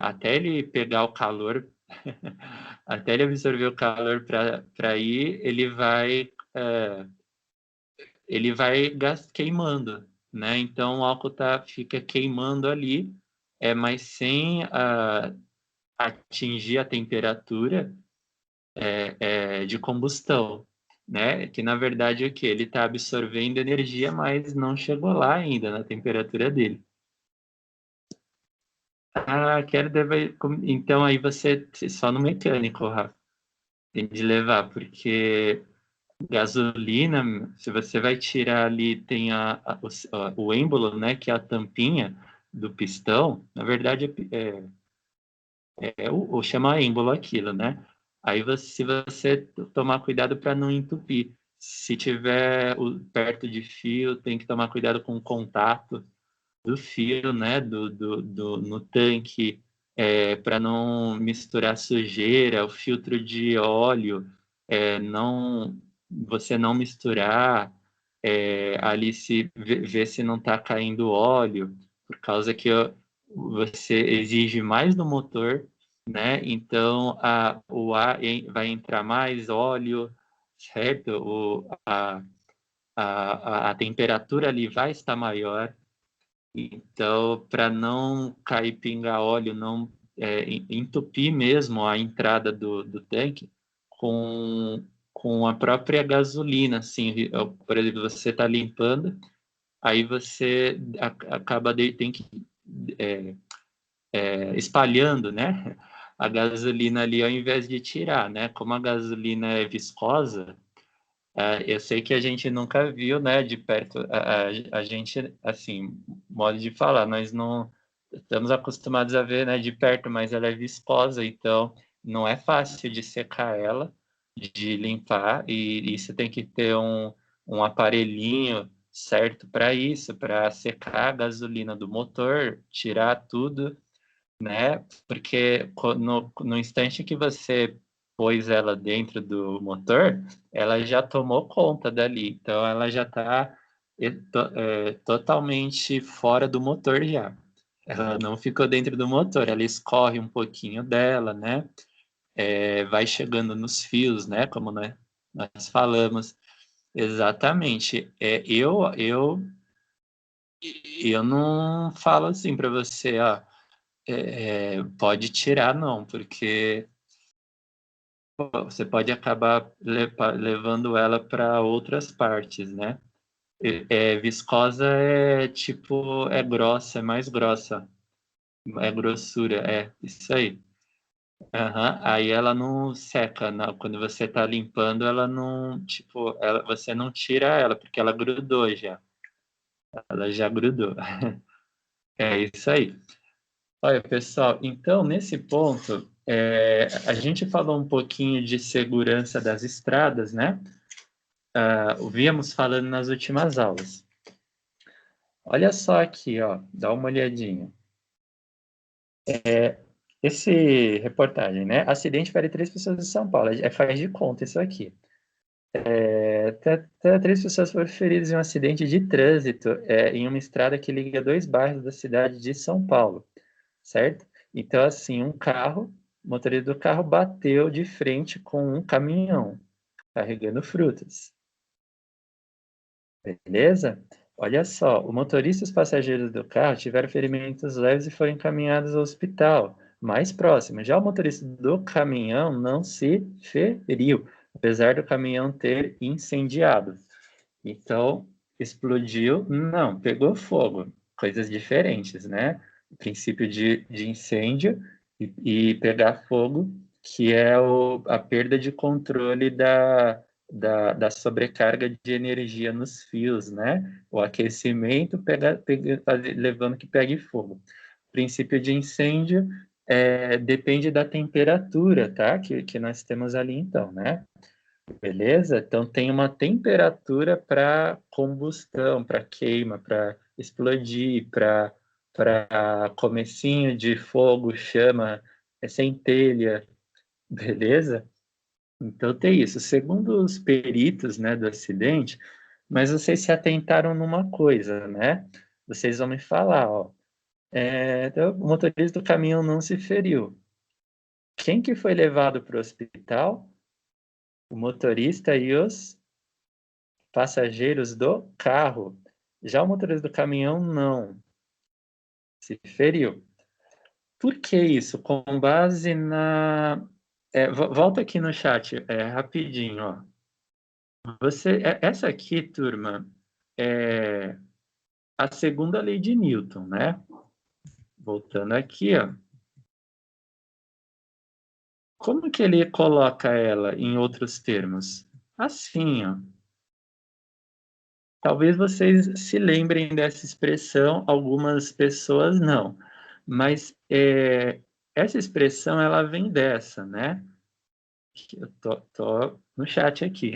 Até ele pegar o calor, até ele absorver o calor para ir, ele vai queimando, né? Então o álcool fica queimando ali, mas sem atingir a temperatura de combustão, né? Que na verdade é o que ele está absorvendo energia, mas não chegou lá ainda na temperatura dele. Ah, então aí você só no mecânico, Rafa, tem de levar, porque gasolina, se você vai tirar ali, tem o êmbolo, né? Que é a tampinha do pistão. Na verdade, o chama êmbolo aquilo, né? Aí se você tomar cuidado para não entupir. Se tiver perto de fio, tem que tomar cuidado com o contato do fio, né? No tanque, para não misturar sujeira, o filtro de óleo, não você não misturar, ali se ver se não está caindo óleo, por causa que você exige mais do motor, né? Então o ar vai entrar mais óleo, certo? A temperatura ali vai estar maior. Então, para não cair pinga óleo, não entupir mesmo a entrada do tanque com a própria gasolina, assim, por exemplo, você está limpando, aí você acaba tem que espalhando, né, a gasolina ali ao invés de tirar, né? Como a gasolina é viscosa, eu sei que a gente nunca viu, né, de perto, a gente, assim, modo de falar, nós não estamos acostumados a ver, né, de perto, mas ela é viscosa, então não é fácil de secar ela, de limpar, e você tem que ter um aparelhinho certo para isso, para secar a gasolina do motor, tirar tudo, né? Porque no instante que você pôs ela dentro do motor, ela já tomou conta dali. Então, ela já está totalmente fora do motor já. Ela não ficou dentro do motor, ela escorre um pouquinho dela, né? Vai chegando nos fios, né? Como nós falamos. Exatamente. Eu não falo assim para você, ó, pode tirar, não, porque você pode acabar levando ela para outras partes, né? Viscosa tipo, é grossa, é mais grossa, é grossura, isso aí. Aham. Aí ela não seca, não. Quando você está limpando, ela não, tipo, você não tira ela, porque ela grudou já. Ela já grudou. É isso aí. Olha, pessoal, então, nesse ponto, a gente falou um pouquinho de segurança das estradas, né? Víamos falando nas últimas aulas. Olha só aqui, ó, dá uma olhadinha. Esse reportagem, né? Acidente fere 3 pessoas em São Paulo. Faz de conta isso aqui. Até 3 pessoas foram feridas em um acidente de trânsito em uma estrada que liga 2 bairros da cidade de São Paulo, certo? Então, assim, o motorista do carro bateu de frente com um caminhão carregando frutas, beleza? Olha só, o motorista e os passageiros do carro tiveram ferimentos leves e foram encaminhados ao hospital mais próximo. Já o motorista do caminhão não se feriu, apesar do caminhão ter incendiado. Então, explodiu? Não, pegou fogo. Coisas diferentes, né? O princípio de incêndio e pegar fogo, que é a perda de controle da sobrecarga de energia nos fios, né? O aquecimento levando que pegue fogo. O princípio de incêndio depende da temperatura, tá? Que nós temos ali, então, né? Beleza? Então tem uma temperatura para combustão, para queima, para explodir, para comecinho de fogo, chama, centelha, beleza? Então tem isso. Segundo os peritos, né, do acidente, mas vocês se atentaram numa coisa, né? Vocês vão me falar, ó. Então, o motorista do caminhão não se feriu. Quem que foi levado para o hospital? O motorista e os passageiros do carro. Já o motorista do caminhão não se feriu. Por que isso? Com base na... volta aqui no chat, rapidinho, ó. Essa aqui, turma, é a segunda lei de Newton, né? Voltando aqui, ó. Como que ele coloca ela em outros termos? Assim, ó. Talvez vocês se lembrem dessa expressão, algumas pessoas não. Mas essa expressão, ela vem dessa, né? Eu tô no chat aqui.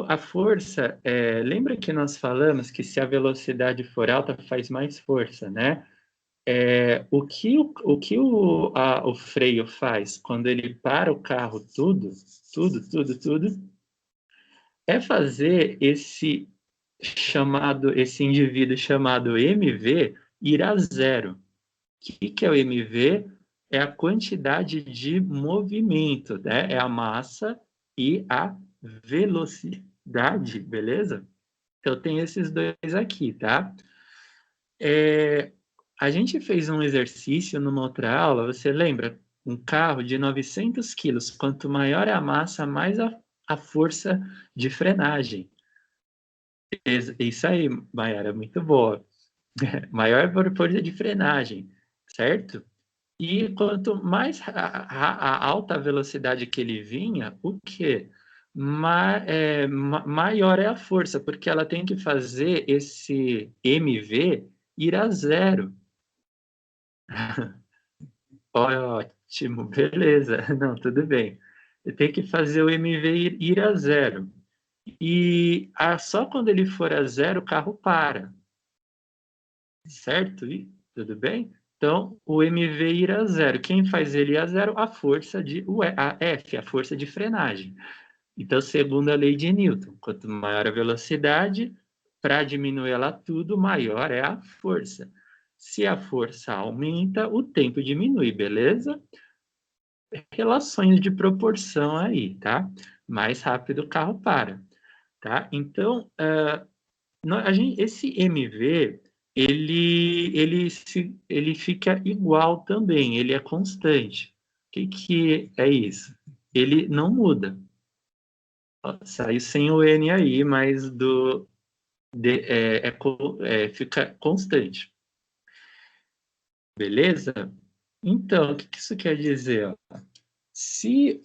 A força, lembra que nós falamos que se a velocidade for alta, faz mais força, né? O que o freio faz quando ele para o carro tudo, é fazer esse indivíduo chamado MV ir a zero. O que é o MV? É a quantidade de movimento, né? É a massa e a velocidade, beleza? Então, tem esses dois aqui, tá? A gente fez um exercício numa outra aula, você lembra? Um carro de 900 quilos, quanto maior é a massa, mais a força de frenagem. Isso aí, Mayara, muito boa. Maior força de frenagem, certo? E quanto mais a alta velocidade que ele vinha, o quê? Maior é a força, porque ela tem que fazer esse MV ir a zero. Ótimo, beleza. Não, tudo bem. Tem que fazer o MV ir a zero. E só quando ele for a zero, o carro para. Certo? E, tudo bem? Então, o MV ir a zero. Quem faz ele ir a zero? A F, a força de frenagem. Então, segundo a lei de Newton, quanto maior a velocidade, para diminuir ela tudo, maior é a força. Se a força aumenta, o tempo diminui, beleza? Relações de proporção aí, tá? Mais rápido o carro para, tá? Então, esse MV, ele fica igual também, ele é constante. O que é isso? Ele não muda. Ó, saiu sem o N aí, mas fica constante. Beleza? Então, o que isso quer dizer? Ó? Se,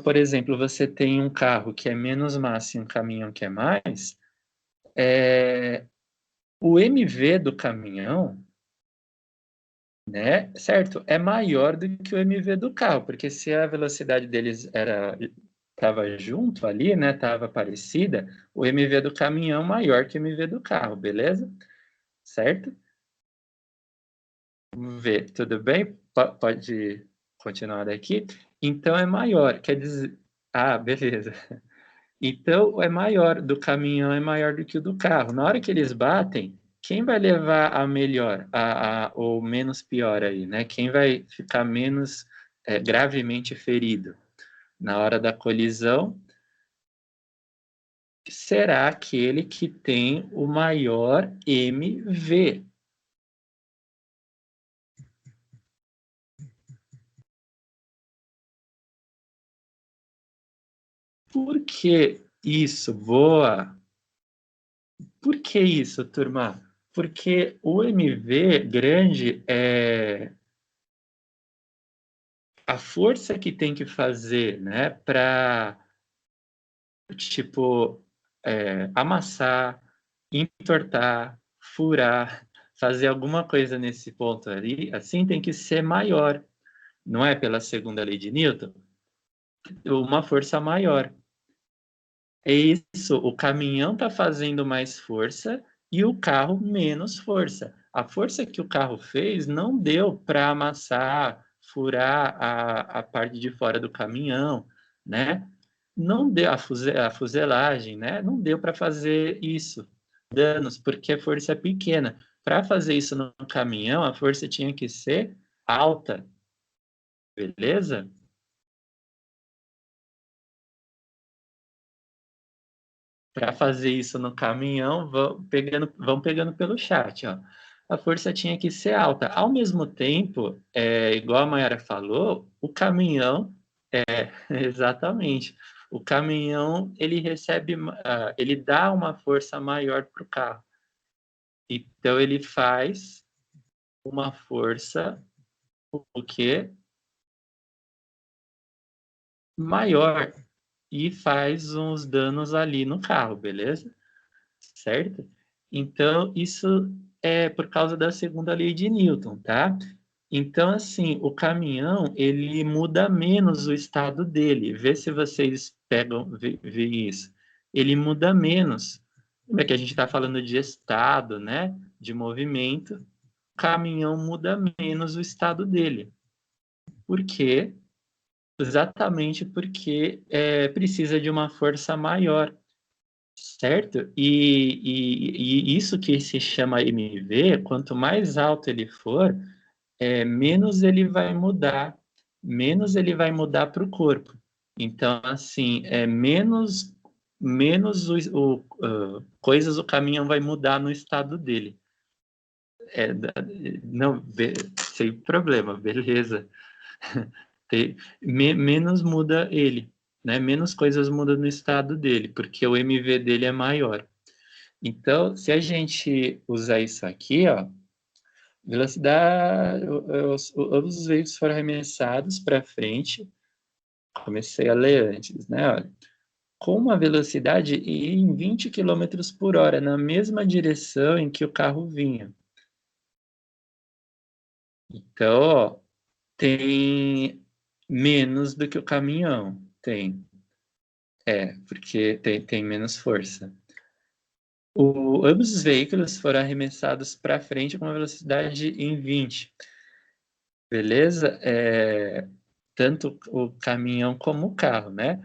por exemplo, você tem um carro que é menos massa e um caminhão que é mais, o MV do caminhão, né, certo? É maior do que o MV do carro, porque se a velocidade deles estava junto ali, né, estava parecida, o MV do caminhão é maior que o MV do carro, beleza? Certo? Vamos ver, tudo bem? Pode continuar aqui? Então é maior, quer dizer, beleza. Então é maior, do caminhão é maior do que o do carro. Na hora que eles batem, quem vai levar a melhor, ou menos pior aí, né? Quem vai ficar menos gravemente ferido na hora da colisão será aquele que tem o maior MV. Por que isso? Boa! Por que isso, turma? Porque o MV grande a força que tem que fazer, né, para tipo, amassar, entortar, furar, fazer alguma coisa nesse ponto ali, assim tem que ser maior. Não é pela segunda lei de Newton? Uma força maior. É isso, o caminhão está fazendo mais força e o carro menos força. A força que o carro fez não deu para amassar, furar a parte de fora do caminhão, né? Não deu a fuselagem, né? Não deu para fazer isso, danos, porque a força é pequena. Para fazer isso no caminhão, a força tinha que ser alta, beleza? Para fazer isso no caminhão, vão pegando pelo chat, ó. a força tinha que ser alta. Ao mesmo tempo, igual a Mayara falou, o caminhão, exatamente, o caminhão, ele recebe, ele dá uma força maior para o carro. Então, ele faz uma força, o quê? Maior, e faz uns danos ali no carro, beleza? Certo? Então, isso é por causa da segunda lei de Newton, tá? Então, assim, o caminhão, ele muda menos o estado dele. Vê se vocês vê isso. Ele muda menos. Lembra que a gente está falando de estado, né? De movimento. O caminhão muda menos o estado dele. Por quê? Exatamente porque precisa de uma força maior, certo? E isso que se chama MV, quanto mais alto ele for, menos ele vai mudar, menos ele vai mudar para o corpo. Então, assim, menos coisas o caminhão vai mudar no estado dele. Não, sem problema, beleza. Menos muda ele, né? Menos coisas mudam no estado dele, porque o MV dele é maior. Então, se a gente usar isso aqui, ó, velocidade, os veículos foram arremessados para frente, comecei a ler antes, né? Olha, com uma velocidade em 20 quilômetros por hora, na mesma direção em que o carro vinha. Então, ó, tem menos do que o caminhão, tem. Porque tem menos força. Ambos os veículos foram arremessados para frente com uma velocidade em 20. Beleza? Tanto o caminhão como o carro, né?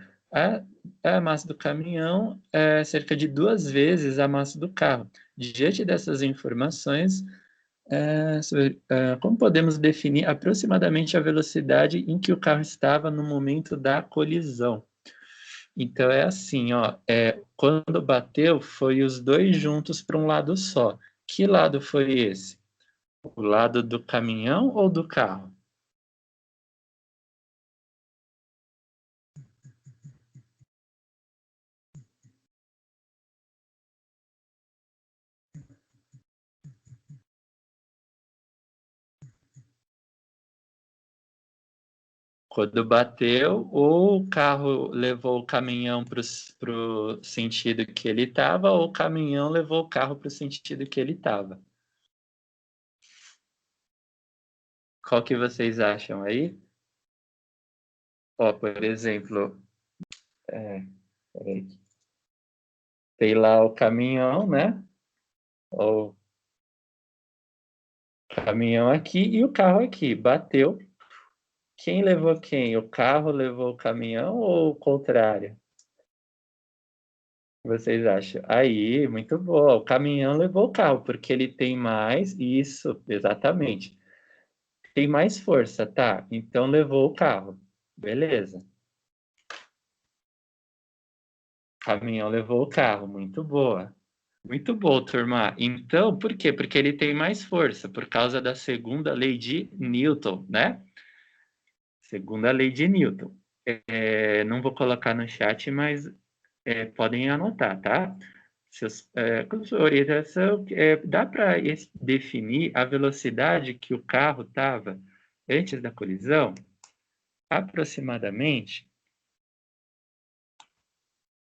A massa do caminhão é cerca de 2 vezes a massa do carro. Diante dessas informações, como podemos definir aproximadamente a velocidade em que o carro estava no momento da colisão? Então é assim, ó, quando bateu, foi os dois juntos para um lado só. Que lado foi esse? O lado do caminhão ou do carro? Quando bateu, ou o carro levou o caminhão para o sentido que ele estava, ou o caminhão levou o carro para o sentido que ele estava. Qual que vocês acham aí? Ó, por exemplo, peraí. Tem lá o caminhão, né? O caminhão aqui e o carro aqui. Bateu. Quem levou quem? O carro levou o caminhão ou o contrário? Vocês acham? Aí, muito bom. O caminhão levou o carro, porque ele tem mais. Isso, exatamente. Tem mais força, tá? Então levou o carro. Beleza. O caminhão levou o carro. Muito boa. Muito bom, turma. Então, por quê? Porque ele tem mais força, por causa da segunda lei de Newton, né? Segunda lei de Newton. Não vou colocar no chat, mas podem anotar, tá? Com sua orientação, dá para definir a velocidade que o carro estava antes da colisão? Aproximadamente.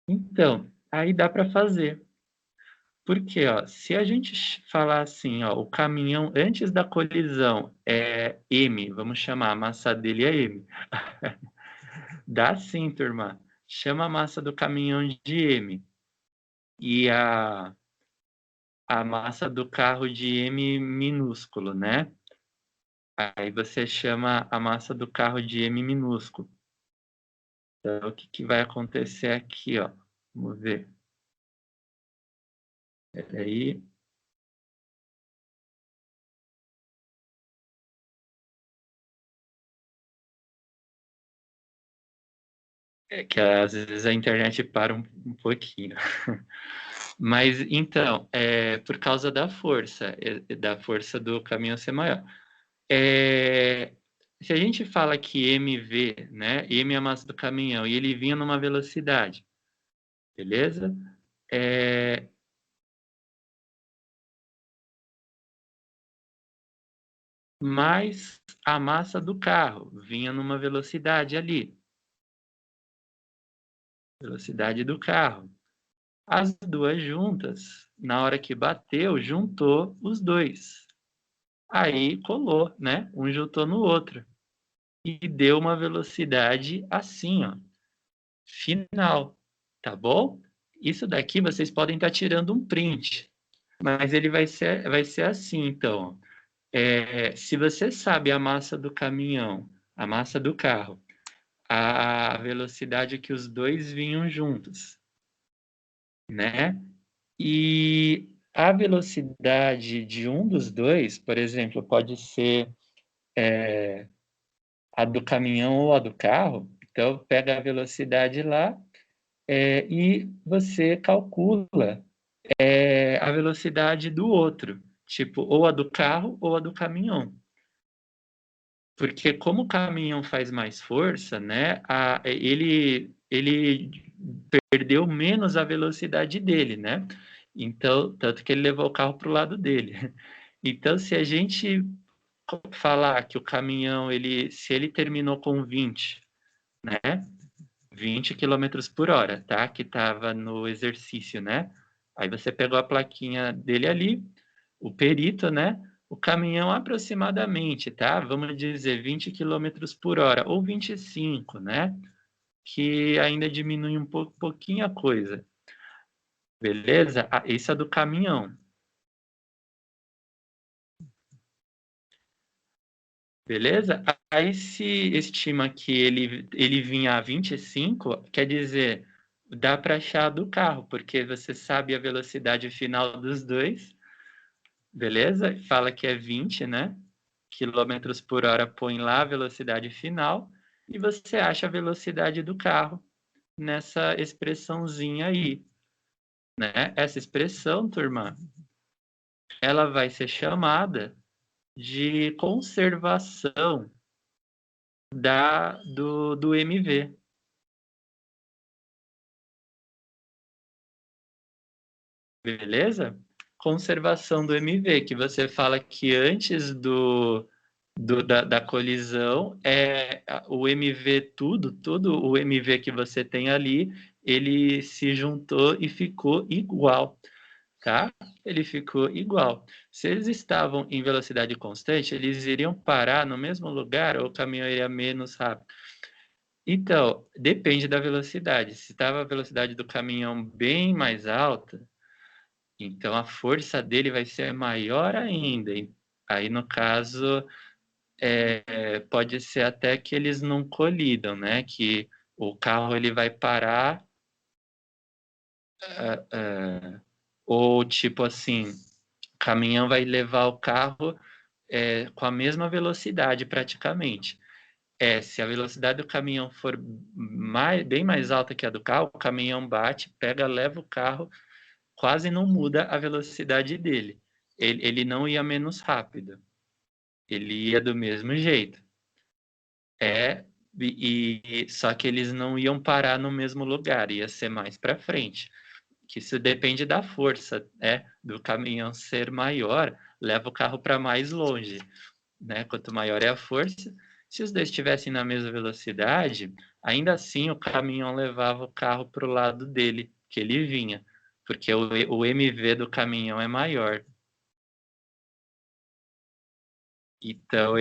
Então, aí dá para fazer. Porque, ó, se a gente falar assim, ó, o caminhão antes da colisão é M, vamos chamar, a massa dele é M. Dá sim, turma. Chama a massa do caminhão de M. E a massa do carro de M minúsculo, né? Aí você chama a massa do carro de M minúsculo. Então, o que, que vai acontecer aqui, ó? Vamos ver. Aí, É que às vezes a internet para um pouquinho. Mas então, por causa da força do caminhão ser maior. Se a gente fala que MV, né, M é a massa do caminhão, e ele vinha numa velocidade, beleza? Mais a massa do carro vinha numa velocidade ali, velocidade do carro. As duas juntas, na hora que bateu, juntou os dois. Aí colou, né? Um juntou no outro. E deu uma velocidade assim, ó, final, tá bom? Isso daqui vocês podem estar tirando um print, mas ele vai ser assim, então. Se você sabe a massa do caminhão, a massa do carro, a velocidade que os dois vinham juntos, né? E a velocidade de um dos dois, por exemplo, pode ser a do caminhão ou a do carro. Então, pega a velocidade lá e você calcula a velocidade do outro, tipo, ou a do carro ou a do caminhão. Porque como o caminhão faz mais força, né, ele perdeu menos a velocidade dele, né? Então, tanto que ele levou o carro para o lado dele. Então, se a gente falar que o caminhão, se ele terminou com 20, né? 20 quilômetros por hora, tá? Que estava no exercício, né? Aí você pegou a plaquinha dele ali, o perito, né? O caminhão aproximadamente, tá? Vamos dizer 20 quilômetros por hora, ou 25, né? Que ainda diminui um pouquinho a coisa. Beleza? Isso é do caminhão. Beleza? Aí se estima que ele vinha a 25, quer dizer, dá para achar do carro, porque você sabe a velocidade final dos dois, beleza? Fala que é 20, né? Quilômetros por hora, põe lá a velocidade final e você acha a velocidade do carro nessa expressãozinha aí, né? Essa expressão, turma, ela vai ser chamada de conservação do MV. Beleza? Conservação do MV, que você fala que antes da colisão, o MV tudo o MV que você tem ali, ele se juntou e ficou igual, tá? Ele ficou igual. Se eles estavam em velocidade constante, eles iriam parar no mesmo lugar ou o caminhão iria menos rápido. Então, depende da velocidade. Se estava a velocidade do caminhão bem mais alta, então a força dele vai ser maior ainda. Aí, no caso, pode ser até que eles não colidam, né? Que o carro ele vai parar, ou tipo assim, o caminhão vai levar o carro com a mesma velocidade praticamente. Se a velocidade do caminhão for bem mais alta que a do carro, o caminhão bate, pega, leva o carro, quase não muda a velocidade dele. Ele não ia menos rápido, ele ia do mesmo jeito. Só que eles não iam parar no mesmo lugar, ia ser mais para frente. Que isso depende da força, né? Do caminhão ser maior, leva o carro para mais longe, né? Quanto maior é a força, se os dois estivessem na mesma velocidade, ainda assim o caminhão levava o carro para o lado dele, que ele vinha, porque o MV do caminhão é maior. Então,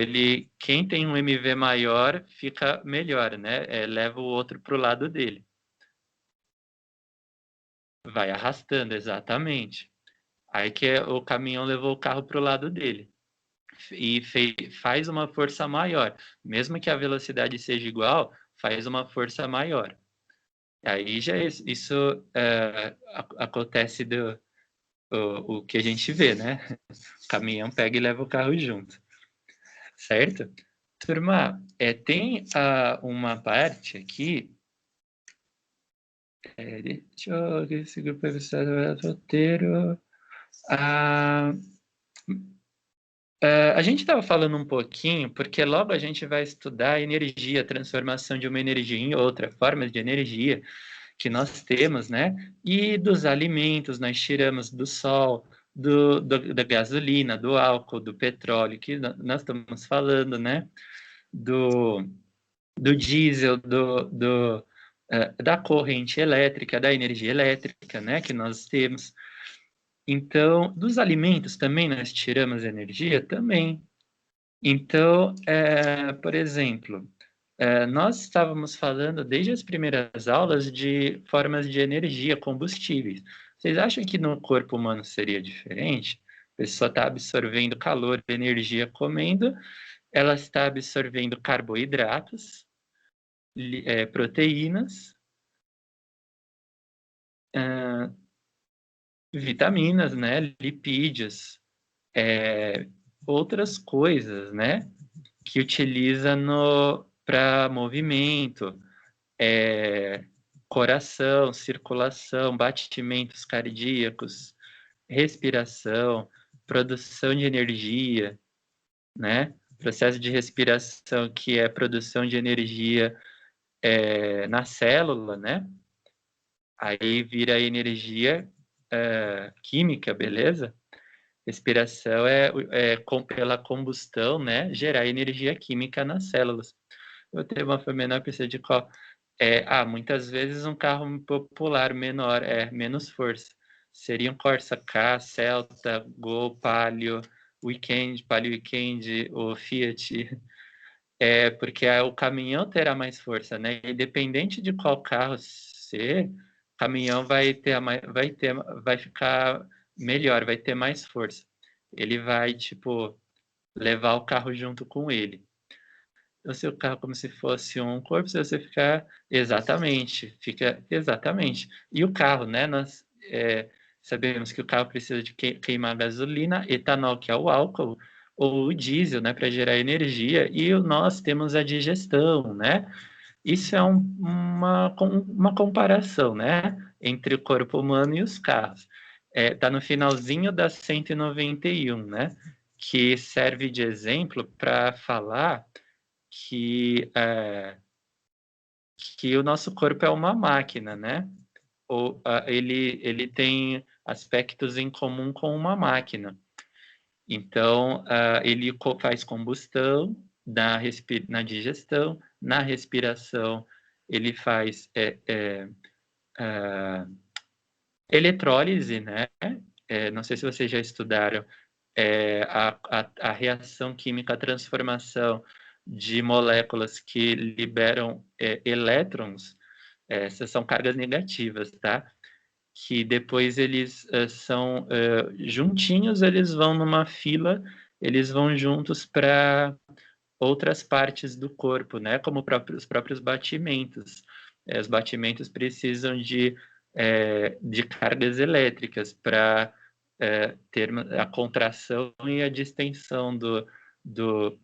quem tem um MV maior fica melhor, né? Leva o outro para o lado dele. Vai arrastando, exatamente. Aí que o caminhão levou o carro para o lado dele. E faz uma força maior. Mesmo que a velocidade seja igual, faz uma força maior. Aí já isso acontece o que a gente vê, né? O caminhão pega e leva o carro junto. Certo? Turma, tem uma parte aqui Deixa eu ver esse grupo é roteiro. Ah, a gente estava falando um pouquinho, porque logo a gente vai estudar energia, transformação de uma energia em outra, formas de energia que nós temos, né? E dos alimentos, nós tiramos do sol, da gasolina, do álcool, do petróleo, que nós estamos falando, né? Do, do diesel, da corrente elétrica, da energia elétrica, né? Que nós temos. Então, dos alimentos também nós tiramos energia? Também. Então, por exemplo, nós estávamos falando desde as primeiras aulas de formas de energia, combustíveis. Vocês acham que no corpo humano seria diferente? A pessoa está absorvendo calor, energia comendo, ela está absorvendo carboidratos, proteínas, ah, vitaminas, né, lipídios, outras coisas, né, que utiliza para movimento, coração, circulação, batimentos cardíacos, respiração, produção de energia, né? Processo de respiração que é produção de energia na célula, né? Aí vira energia química, beleza? Respiração pela combustão, né? Gerar energia química nas células. Eu tenho uma menor precisa de qual? Muitas vezes um carro popular menor, menos força. Seria um Corsa K, Celta, Gol, Palio, Palio Weekend, o Fiat. Porque o caminhão terá mais força, né? Independente de qual carro ser, o caminhão vai ficar melhor, vai ter mais força. Ele vai, tipo, levar o carro junto com ele. O seu carro como se fosse um corpo, se você ficar fica exatamente. E o carro, né? Nós sabemos que o carro precisa de queimar gasolina, etanol, que é o álcool, ou o diesel, né, para gerar energia, e nós temos a digestão, né? Isso é uma comparação, né, entre o corpo humano e os carros. Tá no finalzinho da 191, né, que serve de exemplo para falar que o nosso corpo é uma máquina, né? Ele tem aspectos em comum com uma máquina. Então, ele faz combustão na digestão, na respiração, ele faz eletrólise, né? Não sei se vocês já estudaram a reação química, a transformação de moléculas que liberam elétrons, essas são cargas negativas, tá? Que depois eles são juntinhos, eles vão numa fila, eles vão juntos para outras partes do corpo, né? Como os próprios batimentos. Os batimentos precisam de cargas elétricas para ter a contração e a distensão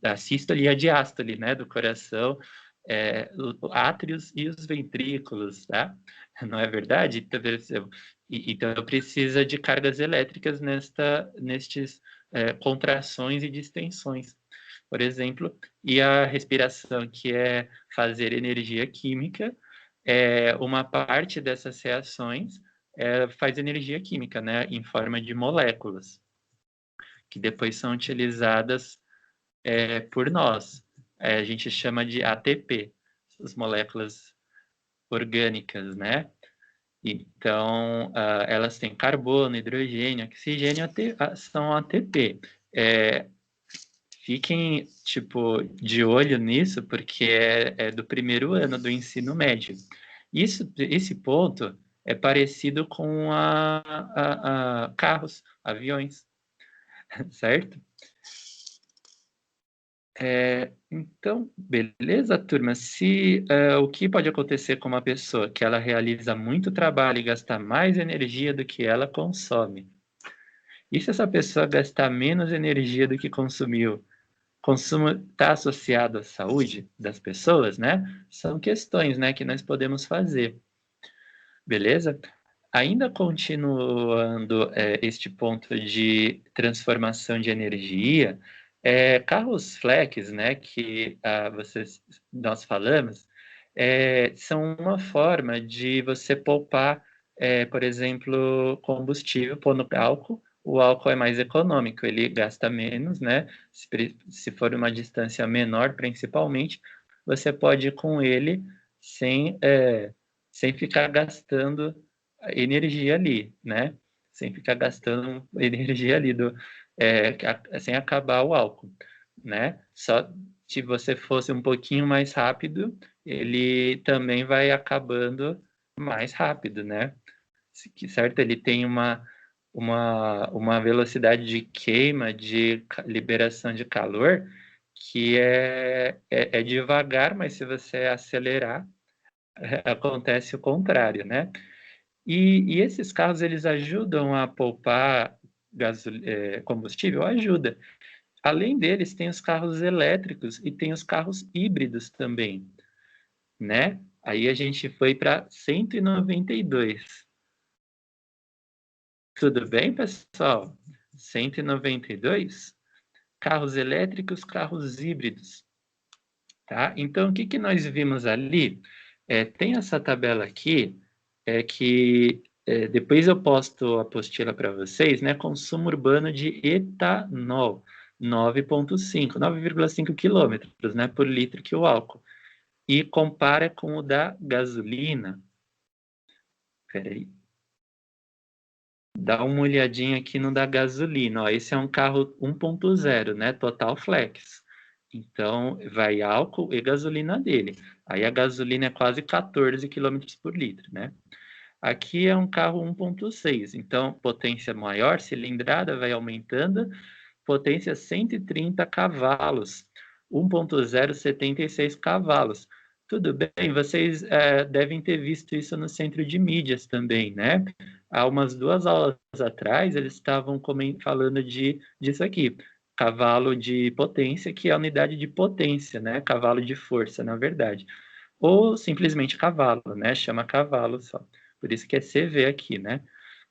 da sístole e a diástole, né? Do coração, átrios e os ventrículos, tá? Não é verdade? Então precisa de cargas elétricas nestes contrações e distensões, por exemplo, e a respiração, que é fazer energia química, uma parte dessas reações faz energia química, né, em forma de moléculas, que depois são utilizadas por nós. A gente chama de ATP, as moléculas orgânicas, né? Então, elas têm carbono, hidrogênio, oxigênio, são ATP. Fiquem, tipo, de olho nisso, porque é do primeiro ano do ensino médio. Esse ponto é parecido com a carros, aviões, certo? Então, beleza, turma? Se o que pode acontecer com uma pessoa que ela realiza muito trabalho e gasta mais energia do que ela consome? E se essa pessoa gastar menos energia do que consumiu? Consumo está associado à saúde das pessoas, né? São questões, né, que nós podemos fazer. beleza? Ainda continuando este ponto de transformação de energia, carros flex, né, que nós falamos, são uma forma de você poupar, por exemplo, combustível, pondo álcool. O álcool é mais econômico, ele gasta menos, né? Se for uma distância menor, principalmente, você pode ir com ele sem ficar gastando energia ali, né? Sem ficar gastando energia ali sem acabar o álcool, né? Só se você fosse um pouquinho mais rápido, ele também vai acabando mais rápido, né? Certo? Ele tem uma velocidade de queima, de liberação de calor, que é devagar, mas se você acelerar, acontece o contrário, né? E esses carros, eles ajudam a poupar combustível? Ajuda. Além deles, tem os carros elétricos e tem os carros híbridos também, né? Aí a gente foi para 192. Tudo bem, pessoal? 192. Carros elétricos, carros híbridos, tá? Então, o que nós vimos ali? Tem essa tabela aqui, que depois eu posto a apostila para vocês, né? Consumo urbano de etanol, 9,5 quilômetros, né, por litro que o álcool. E compara com o da gasolina. Peraí. Dá uma olhadinha aqui no da gasolina. Ó, esse é um carro 1.0, né? Total flex. Então, vai álcool e gasolina dele. Aí a gasolina é quase 14 km por litro, né? Aqui é um carro 1.6, então potência maior, cilindrada vai aumentando, potência 130 cavalos, 1.0, 76 cavalos. Tudo bem, vocês devem ter visto isso no centro de mídias também, né? Há umas 2 aulas atrás, eles estavam falando disso aqui, cavalo de potência, que é a unidade de potência, né? Cavalo de força, na verdade. Ou simplesmente cavalo, né? Chama cavalo só. Por isso que é CV aqui, né?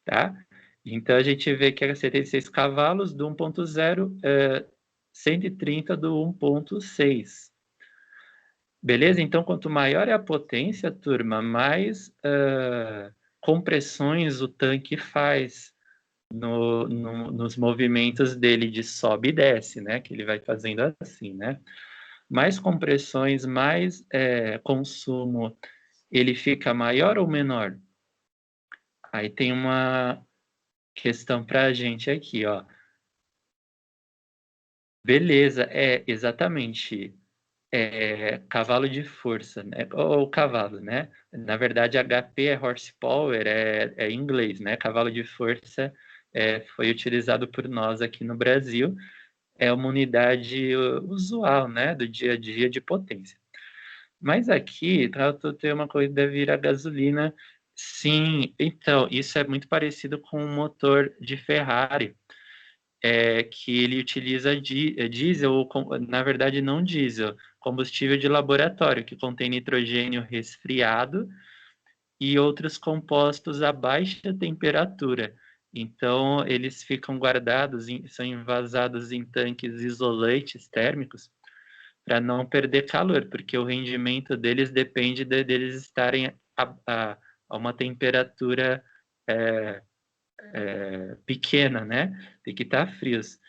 Tá? Então, a gente vê que é 76 cavalos do 1.0, 130 do 1.6. Beleza? Então, quanto maior é a potência, turma, mais compressões o tanque faz nos movimentos dele de sobe e desce, né? Que ele vai fazendo assim, né? Mais compressões, mais consumo, ele fica maior ou menor? Aí tem uma questão para a gente aqui, ó. Beleza, exatamente. Cavalo de força, né? Ou cavalo, né? Na verdade, HP é horsepower, é em inglês, né? Cavalo de força foi utilizado por nós aqui no Brasil. É uma unidade usual, né? Do dia a dia de potência. Mas aqui, tem uma coisa, deve vir a gasolina. Sim, então, isso é muito parecido com o motor de Ferrari, que ele utiliza diesel, ou na verdade não diesel, combustível de laboratório, que contém nitrogênio resfriado e outros compostos a baixa temperatura. Então, eles ficam guardados, são envasados em tanques isolantes térmicos, para não perder calor, porque o rendimento deles depende deles estarem a uma temperatura pequena, né? Tem que estar frios.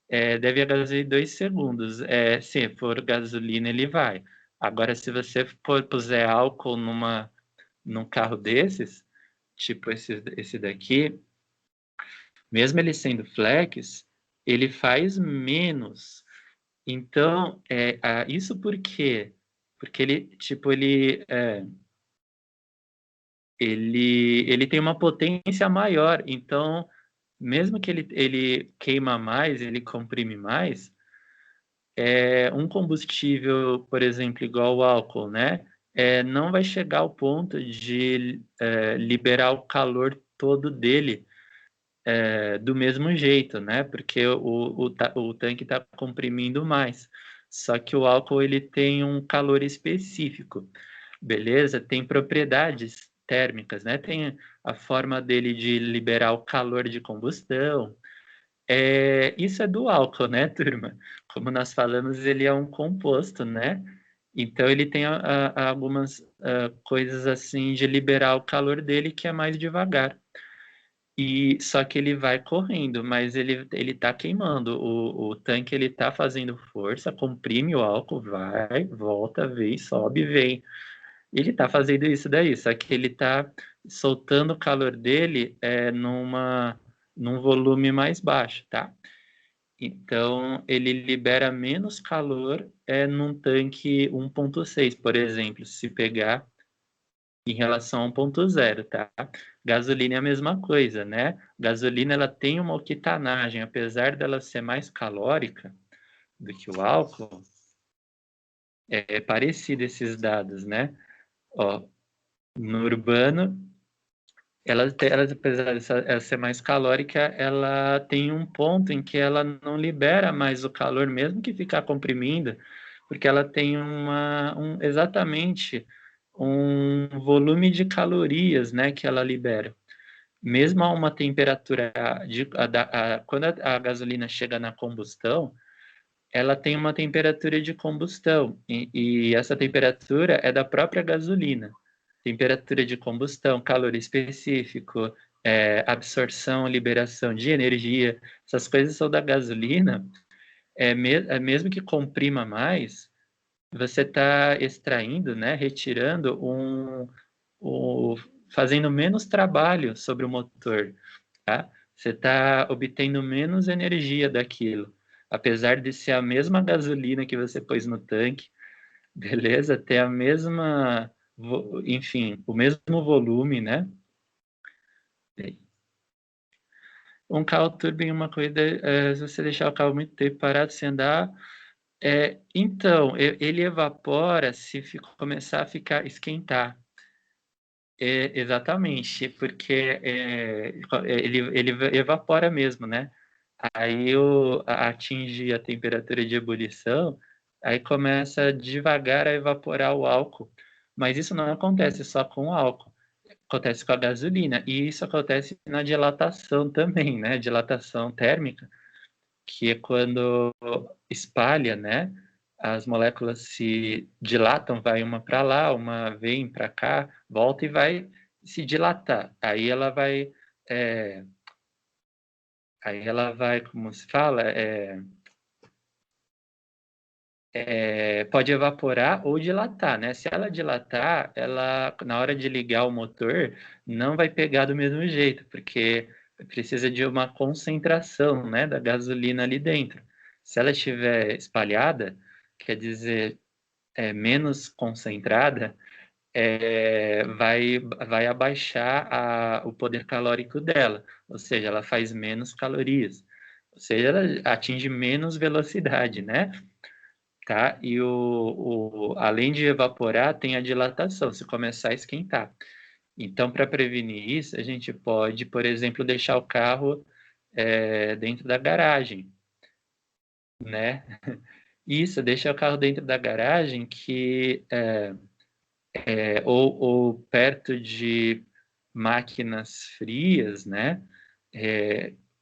Deve abastecer 2 segundos. Se for gasolina, ele vai. Agora, se você puser álcool num carro desses, tipo esse daqui, mesmo ele sendo flex, ele faz menos. Então, isso por quê? Porque ele tem uma potência maior. Então, mesmo que ele queima mais, ele comprime mais, um combustível, por exemplo, igual o álcool, né? Não vai chegar ao ponto de liberar o calor todo dele do mesmo jeito, né? Porque o tanque está comprimindo mais. Só que o álcool ele tem um calor específico, beleza? Tem propriedades térmicas, né? Tem a forma dele de liberar o calor de combustão. Isso é do álcool, né, turma? Como nós falamos, ele é um composto, né? Então ele tem algumas coisas assim de liberar o calor dele que é mais devagar. E só que ele vai correndo, mas ele tá queimando. O tanque ele tá fazendo força, comprime o álcool, vai, volta, vem, sobe, vem. Ele tá fazendo isso daí, só que ele tá soltando o calor dele num volume mais baixo, tá? Então, ele libera menos calor num tanque 1.6, por exemplo, se pegar em relação a 1.0, tá? Gasolina é a mesma coisa, né? Gasolina, ela tem uma octanagem, apesar dela ser mais calórica do que o álcool, é parecido esses dados, né? Ó, no urbano, ela, apesar de ela ser mais calórica, ela tem um ponto em que ela não libera mais o calor, mesmo que ficar comprimindo, porque ela tem exatamente um volume de calorias, né, que ela libera. Mesmo a uma temperatura, quando a gasolina chega na combustão, ela tem uma temperatura de combustão, e essa temperatura é da própria gasolina. Temperatura de combustão, calor específico, absorção, liberação de energia, essas coisas são da gasolina. Mesmo que comprima mais, você está extraindo, né, retirando fazendo menos trabalho sobre o motor, tá? Você está obtendo menos energia daquilo, apesar de ser a mesma gasolina que você pôs no tanque, beleza? Ter a mesma, enfim, o mesmo volume, né? Um carro turbo em uma corrida, se você deixar o carro muito tempo parado sem andar, então, ele evapora se começar a esquentar. Exatamente, porque ele evapora mesmo, né? Aí atinge a temperatura de ebulição, aí começa devagar a evaporar o álcool. Mas isso não acontece só com o álcool, acontece com a gasolina. E isso acontece na dilatação também, né? Dilatação térmica, que é quando espalha, né? As moléculas se dilatam, vai uma para lá, uma vem para cá, volta e vai se dilatar. É, aí ela vai, como se fala, pode evaporar ou dilatar, né? Se ela dilatar, ela na hora de ligar o motor não vai pegar do mesmo jeito, porque precisa de uma concentração, né, da gasolina ali dentro. Se ela estiver espalhada, quer dizer, menos concentrada, vai abaixar o poder calórico dela, ou seja, ela faz menos calorias, ou seja, ela atinge menos velocidade, né? Tá? E além de evaporar, tem a dilatação, se começar a esquentar. Então, para prevenir isso, a gente pode, por exemplo, deixar o carro dentro da garagem, né? Isso, deixa o carro dentro da garagem ou perto de máquinas frias, né?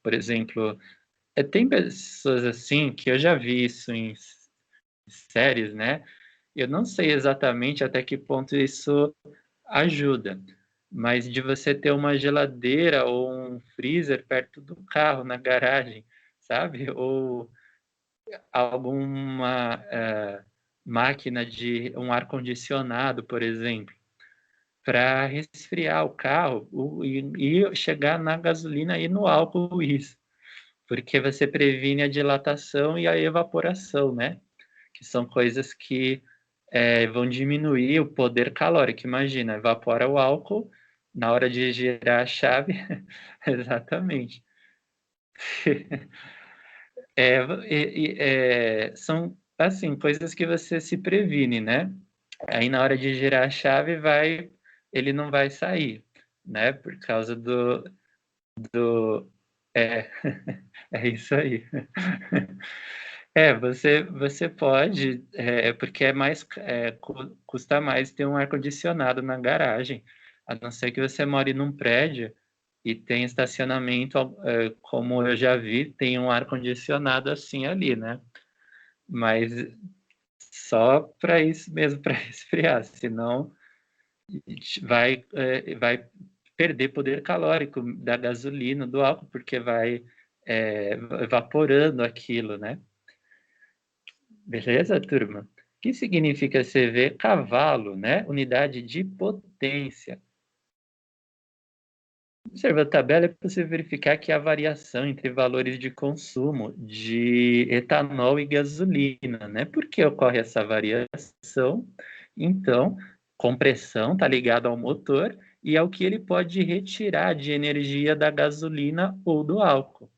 Por exemplo, tem pessoas assim que eu já vi isso em séries, né? Eu não sei exatamente até que ponto isso ajuda, mas de você ter uma geladeira ou um freezer perto do carro, na garagem, sabe? Ou alguma máquina de um ar-condicionado, por exemplo, para resfriar o carro e chegar na gasolina e no álcool isso, porque você previne a dilatação e a evaporação, né? Que são coisas que vão diminuir o poder calórico. Imagina, evapora o álcool na hora de girar a chave. Exatamente. São, assim, coisas que você se previne, né? Aí na hora de girar a chave, ele não vai sair, né? Por causa do... É, é isso aí. Você pode, porque custa mais ter um ar-condicionado na garagem. A não ser que você more num prédio e tem estacionamento, como eu já vi, tem um ar-condicionado assim ali, né? Mas só para isso mesmo, para resfriar, senão vai perder poder calórico da gasolina, do álcool, porque vai evaporando aquilo, né? Beleza, turma? O que significa CV? Cavalo, né? Unidade de potência. Observando a tabela, é possível verificar que há variação entre valores de consumo de etanol e gasolina, né? Por que ocorre essa variação? Então, compressão está ligada ao motor e ao que ele pode retirar de energia da gasolina ou do álcool,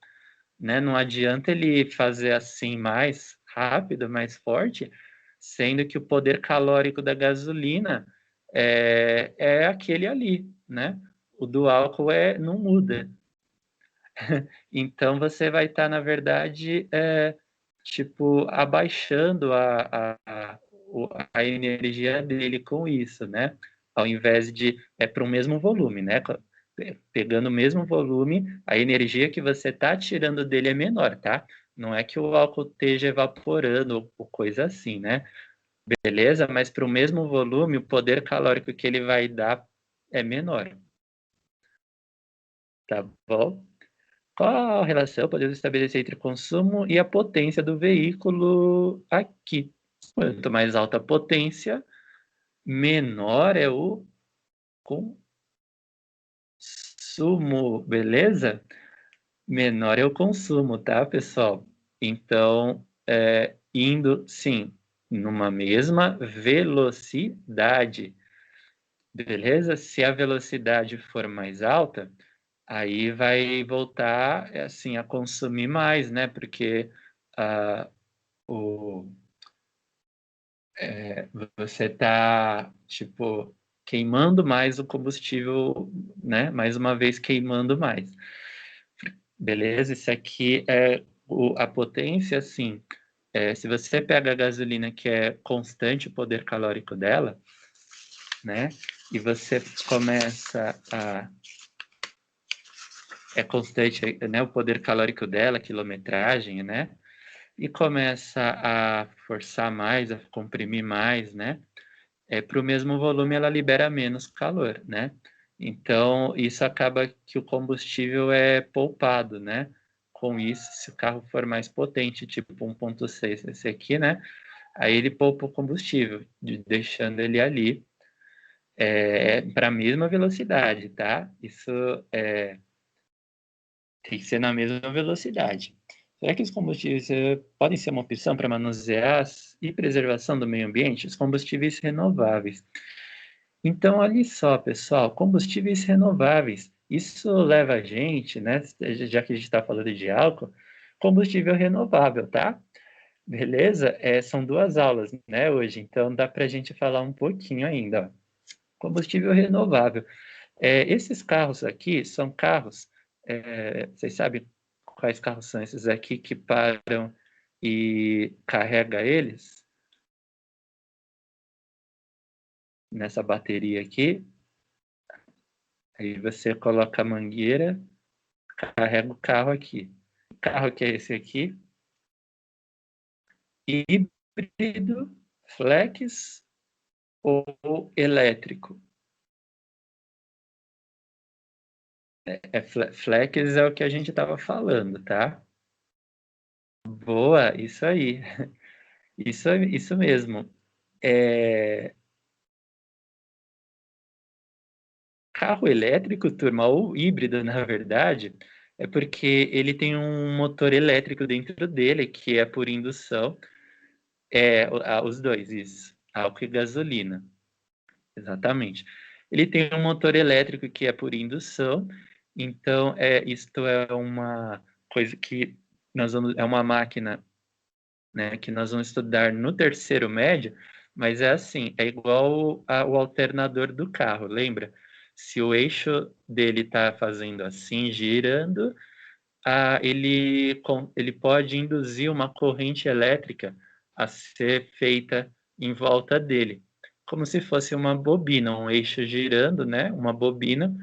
né? Não adianta ele fazer assim mais rápido, mais forte, sendo que o poder calórico da gasolina é aquele ali, né? O do álcool não muda. Então você vai estar, na verdade, tipo, abaixando a energia dele com isso, né? Ao invés de para o mesmo volume, né? Pegando o mesmo volume, a energia que você está tirando dele é menor, tá? Não é que o álcool esteja evaporando ou coisa assim, né? Beleza? Mas para o mesmo volume, o poder calórico que ele vai dar é menor. Tá bom? Qual a relação podemos estabelecer entre o consumo e a potência do veículo aqui? Quanto mais alta a potência, menor é o consumo, beleza? Menor é o consumo, tá, pessoal? Então, indo, sim, numa mesma velocidade, beleza? Se a velocidade for mais alta, aí vai voltar, assim, a consumir mais, né? Porque o, você está, tipo, queimando mais o combustível, né? Mais uma vez queimando mais. Beleza? Isso aqui é a potência, assim, se você pega a gasolina que é constante o poder calórico dela, né? E você começa a... É constante, né? O poder calórico dela, a quilometragem, né? E começa a forçar mais, a comprimir mais, né? Para o mesmo volume ela libera menos calor, né? Então, isso acaba que o combustível é poupado, né? Com isso, se o carro for mais potente, tipo 1.6, esse aqui, né? Aí ele poupa o combustível, deixando ele ali para a mesma velocidade, tá? Isso tem que ser na mesma velocidade. Será que os combustíveis podem ser uma opção para manusear e preservação do meio ambiente? Os combustíveis renováveis. Então, olha só, pessoal, combustíveis renováveis. Isso leva a gente, né, já que a gente está falando de álcool, combustível renovável, tá? Beleza? São 2 aulas, né, hoje, então dá para a gente falar um pouquinho ainda. Ó. Combustível renovável. Esses carros aqui são carros, vocês sabem quais carros são esses aqui que param e carrega eles nessa bateria aqui? Aí você coloca a mangueira, carrega o carro aqui. O carro que é esse aqui, híbrido, flex ou elétrico. Flex é o que a gente estava falando, tá? Boa, isso aí. Isso mesmo. Carro elétrico, turma, ou híbrido, na verdade, é porque ele tem um motor elétrico dentro dele, que é por indução. Os dois, isso. Álcool e gasolina. Exatamente. Ele tem um motor elétrico que é por indução, então isto é uma coisa que é uma máquina, né, que nós vamos estudar no terceiro médio, mas é assim, é igual o alternador do carro, lembra? Se o eixo dele está fazendo assim, girando, ele pode induzir uma corrente elétrica a ser feita em volta dele. como se fosse uma bobina, um eixo girando, né? Uma bobina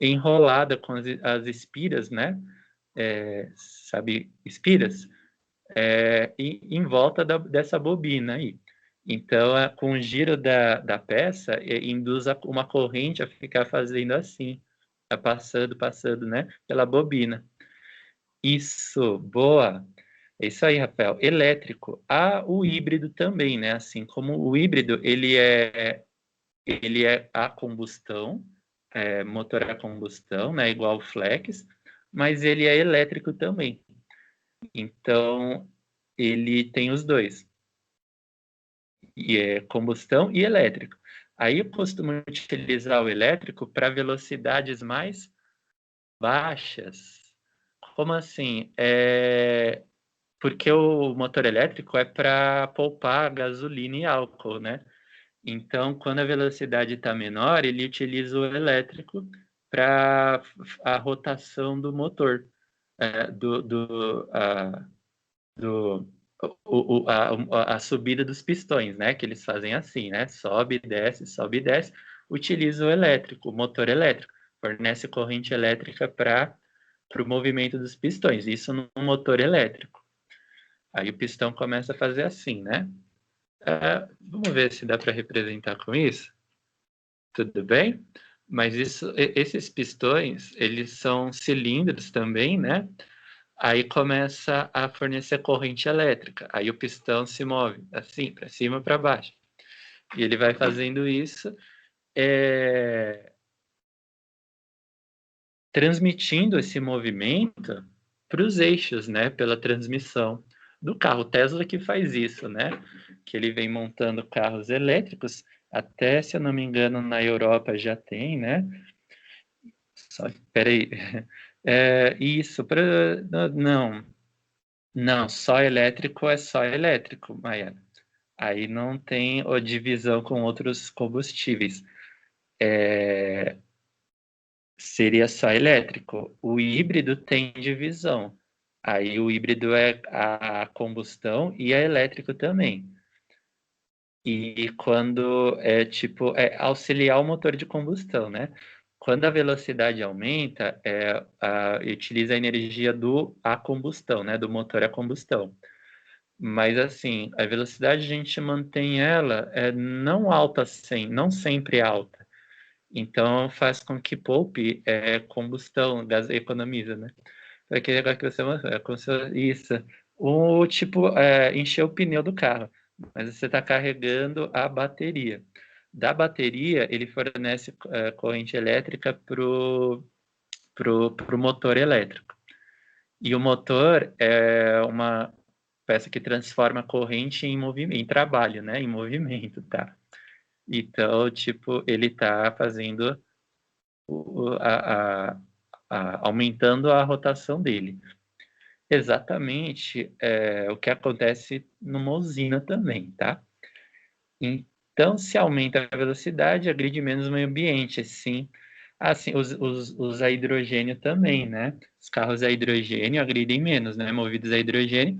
enrolada com as espiras, né? Sabe, espiras? Em volta dessa bobina aí. Então, com o giro da peça, induz uma corrente a ficar fazendo assim, passando, né, pela bobina. Isso, boa. É isso aí, Rafael. Elétrico. O híbrido também, né? Assim como o híbrido, ele é a combustão, motor a combustão, né? Igual o flex, mas ele é elétrico também. Então, ele tem os dois. E é combustão e elétrico. Aí eu costumo utilizar o elétrico para velocidades mais baixas. Como assim? Porque o motor elétrico é para poupar gasolina e álcool, né? Então, quando a velocidade está menor, ele utiliza o elétrico para a rotação do motor, do a subida dos pistões, né? Que eles fazem assim, né? Sobe, desce, utiliza o elétrico, o motor elétrico, fornece corrente elétrica para o movimento dos pistões, isso no motor elétrico. Aí o pistão começa a fazer assim, né? Vamos ver se dá para representar com isso. Tudo bem? Mas esses pistões, eles são cilindros também, né? Aí começa a fornecer corrente elétrica. Aí o pistão se move assim, para cima, para baixo. E ele vai fazendo isso, transmitindo esse movimento para os eixos, né? Pela transmissão do carro. O Tesla que faz isso, né? Que ele vem montando carros elétricos. Até, se eu não me engano, na Europa já tem, né? Espera aí. Isso, não, só elétrico é só elétrico, Maia. Aí não tem divisão com outros combustíveis. Seria só elétrico. O híbrido tem divisão. Aí o híbrido é a combustão e é elétrico também. E quando é auxiliar o motor de combustão, né? Quando a velocidade aumenta, utiliza a energia a combustão, né? Do motor a combustão. Mas assim, a velocidade a gente mantém ela não alta não sempre alta. Então faz com que poupe combustão, economiza, né? Aquele negócio que você mostrou, isso. Tipo, encher o pneu do carro, mas você está carregando a bateria. Da bateria, ele fornece corrente elétrica pro motor elétrico. E o motor é uma peça que transforma a corrente em movimento, em trabalho, né? Em movimento, tá? Então, tipo, ele está fazendo aumentando a rotação dele. Exatamente o que acontece numa usina também, tá? Então, se aumenta a velocidade, agride menos o meio ambiente, assim. Assim, os a hidrogênio também, né? Os carros a hidrogênio agridem menos, né? Movidos a hidrogênio.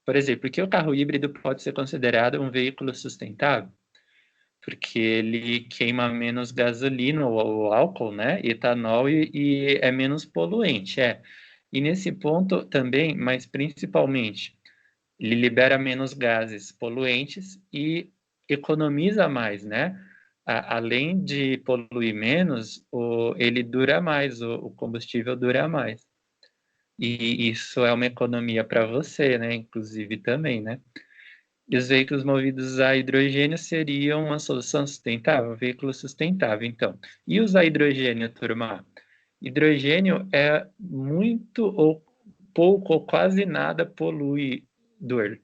Por exemplo, porque o carro híbrido pode ser considerado um veículo sustentável? Porque ele queima menos gasolina ou álcool, né? Etanol e é menos poluente, E nesse ponto também, mas principalmente, ele libera menos gases poluentes e economiza mais, né? Além de poluir menos, ele dura mais, o combustível dura mais. E isso é uma economia para você, né? Inclusive também, né? E os veículos movidos a hidrogênio seriam uma solução sustentável, um veículo sustentável, então. E usar hidrogênio, turma? Hidrogênio é muito ou pouco ou quase nada poluidor.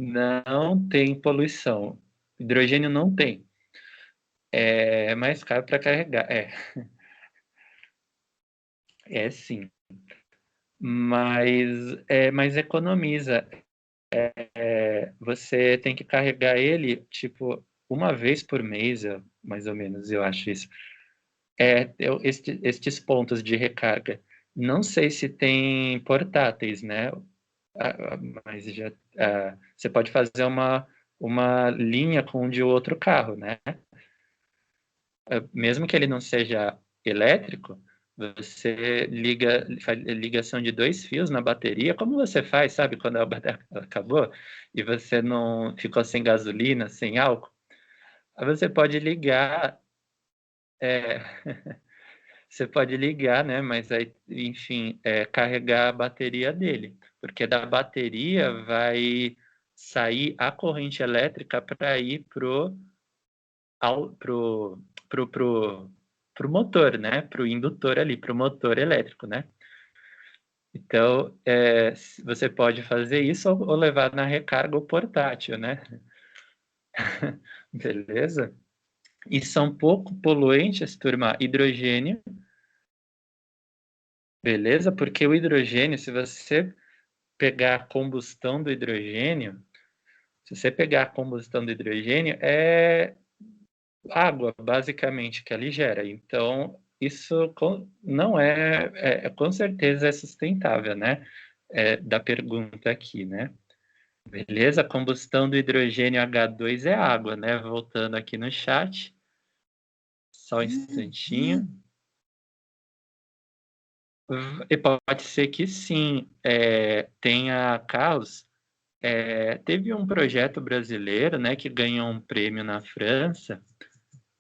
Não tem poluição. Hidrogênio não tem. É mais caro para carregar. É sim. Mas economiza. Você tem que carregar ele, tipo, uma vez por mês, mais ou menos, eu acho isso. Estes pontos de recarga. Não sei se tem portáteis, né? Mas você pode fazer uma linha com o de outro carro, né? Mesmo que ele não seja elétrico, você faz ligação de 2 fios na bateria, como você faz, sabe, quando a bateria acabou e você não ficou sem gasolina, sem álcool? Aí você pode ligar, é, você pode ligar, né, mas aí, enfim, carregar a bateria dele, porque da bateria vai sair a corrente elétrica para ir pro motor, né? Pro indutor ali, pro motor elétrico, né? Então, você pode fazer isso ou levar na recarga ou portátil, né? Beleza? E são pouco poluentes, turma, hidrogênio, beleza? Porque o hidrogênio, se você pegar a combustão do hidrogênio, se você pegar a combustão do hidrogênio, é água, basicamente, que ele gera. Então, isso não com certeza é sustentável, né? Da pergunta aqui, né? Beleza? A combustão do hidrogênio H2 é água, né? Voltando aqui no chat. Só um instantinho. E pode ser que sim, tenha carros. Teve um projeto brasileiro, né, que ganhou um prêmio na França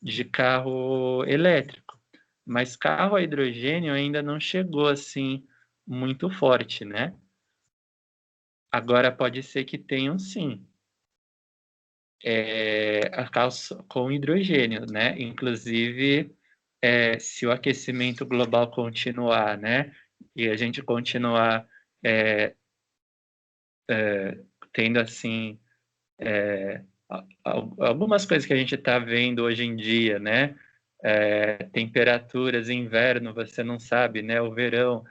de carro elétrico. Mas carro a hidrogênio ainda não chegou assim muito forte, né? Agora pode ser que tenham sim, carros com hidrogênio, né? Inclusive, se o aquecimento global continuar, né? E a gente continuar é, tendo assim algumas coisas que a gente está vendo hoje em dia, né? Temperaturas, inverno, você não sabe, né? O verão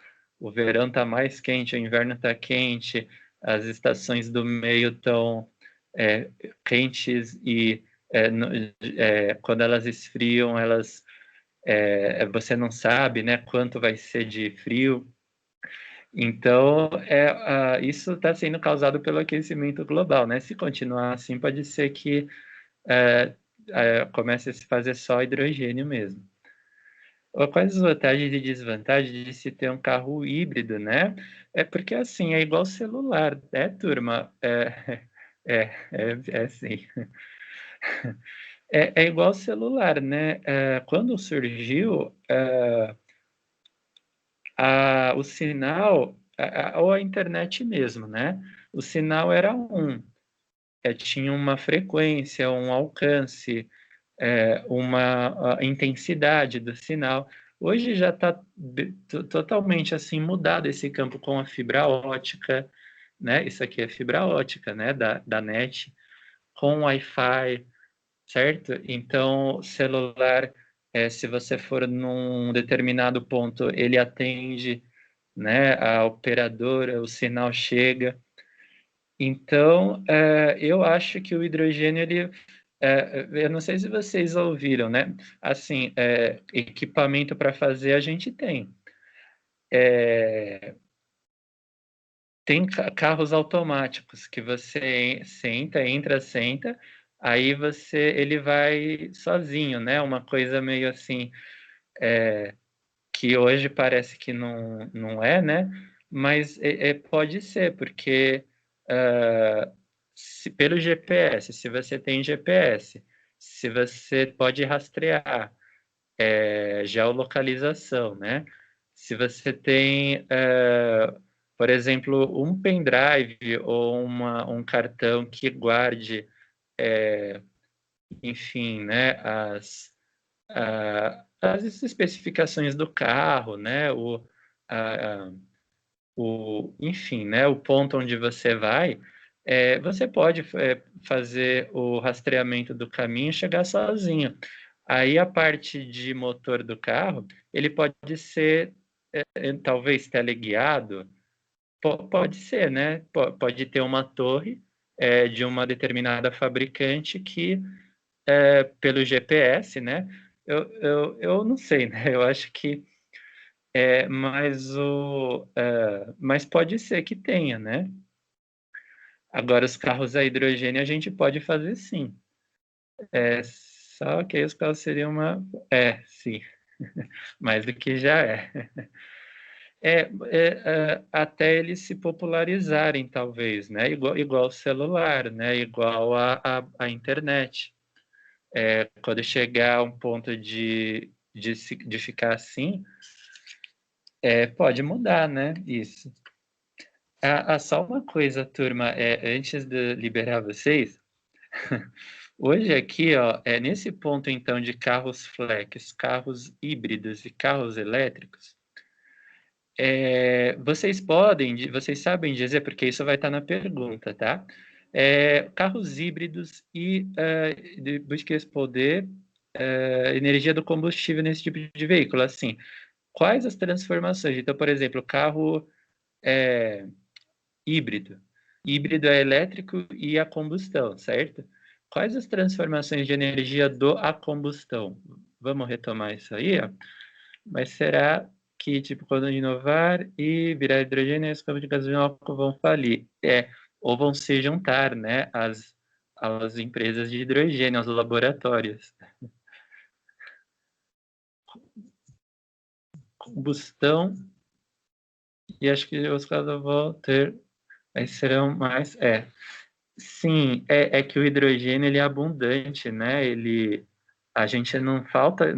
está mais quente, o inverno está quente, as estações do meio estão quentes e quando elas esfriam, você não sabe, né? Quanto vai ser de frio. Então, isso está sendo causado pelo aquecimento global, né? Se continuar assim, pode ser que comece a se fazer só hidrogênio mesmo. Quais as vantagens e desvantagens de se ter um carro híbrido, né? É porque, assim, é igual celular, né, turma? Assim. É igual celular, né? Quando surgiu, o sinal, ou a internet mesmo, né? O sinal era tinha uma frequência, um alcance, uma intensidade do sinal. Hoje já está totalmente assim mudado esse campo com a fibra ótica, né? Isso aqui é fibra ótica, né? Da NET, com Wi-Fi, certo? Então, celular, se você for num determinado ponto, ele atende, né? A operadora, o sinal chega. Então, eu acho que o hidrogênio, eu não sei se vocês ouviram, né? Assim, equipamento para fazer a gente tem. Tem carros automáticos que você senta, aí ele vai sozinho, né? Uma coisa meio assim, que hoje parece que não é, né? Mas pode ser, porque pelo GPS, se você tem GPS, se você pode rastrear, geolocalização, né? Se você tem, por exemplo, um pendrive ou um cartão que guarde, enfim, né, as especificações do carro, né, a, enfim, né, o ponto onde você vai, você pode fazer o rastreamento do caminho e chegar sozinho. Aí a parte de motor do carro, ele pode ser talvez teleguiado, pode ser, né? Pode ter uma torre de uma determinada fabricante que, pelo GPS, né? Eu não sei, né? Eu acho que mas pode ser que tenha, né? Agora, os carros a hidrogênio a gente pode fazer sim. Só que aí os carros seriam uma... sim. Mais do que já é. Até eles se popularizarem, talvez, né? Igual o celular, né? Igual a internet. Quando chegar a um ponto de ficar assim, pode mudar, né? Isso. Só uma coisa, turma, antes de liberar vocês, hoje aqui, ó, nesse ponto, então, de carros flex, carros híbridos e carros elétricos, vocês sabem dizer, porque isso vai estar na pergunta, tá? Carros híbridos e busca responder energia do combustível nesse tipo de veículo, assim, quais as transformações? Então, por exemplo, carro híbrido. Híbrido é elétrico e a combustão, certo? Quais as transformações de energia a combustão? Vamos retomar isso aí, ó. Mas será que, tipo, quando inovar e virar hidrogênio, as campos de gasolina vão falir? Ou vão se juntar, né, as empresas de hidrogênio, aos laboratórios. Combustão, e acho que os casos vão ter, aí serão mais, sim, é que o hidrogênio, ele é abundante, né, a gente não falta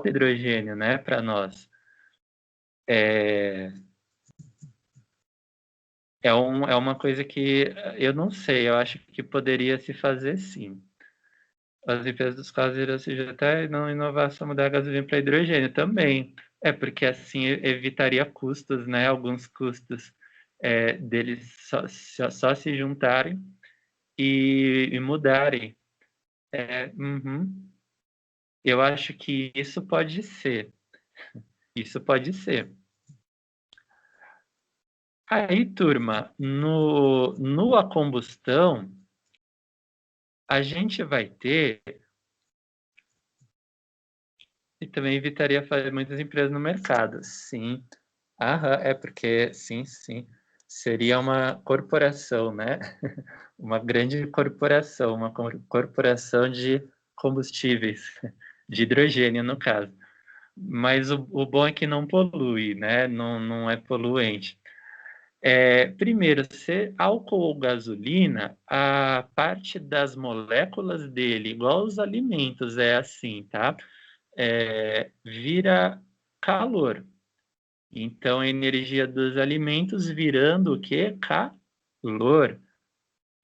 hidrogênio, né, para nós. É uma coisa que eu não sei, eu acho que poderia se fazer sim. As empresas dos carros irão se juntar e não inovar só mudar a gasolina para hidrogênio também. Porque assim evitaria custos, né? Alguns custos deles só se juntarem e mudarem. Uhum. Eu acho que isso pode ser. Isso pode ser. Aí, turma, no a combustão, a gente vai ter, e também evitaria fazer muitas empresas no mercado. Sim. Aham, porque, sim, sim. Seria uma corporação, né? Uma grande corporação, uma corporação de combustíveis, de hidrogênio, no caso. Mas o bom é que não polui, né? Não é poluente. Primeiro, se álcool ou gasolina, a parte das moléculas dele, igual os alimentos, é assim, tá? Vira calor. Então, a energia dos alimentos virando o quê? Calor.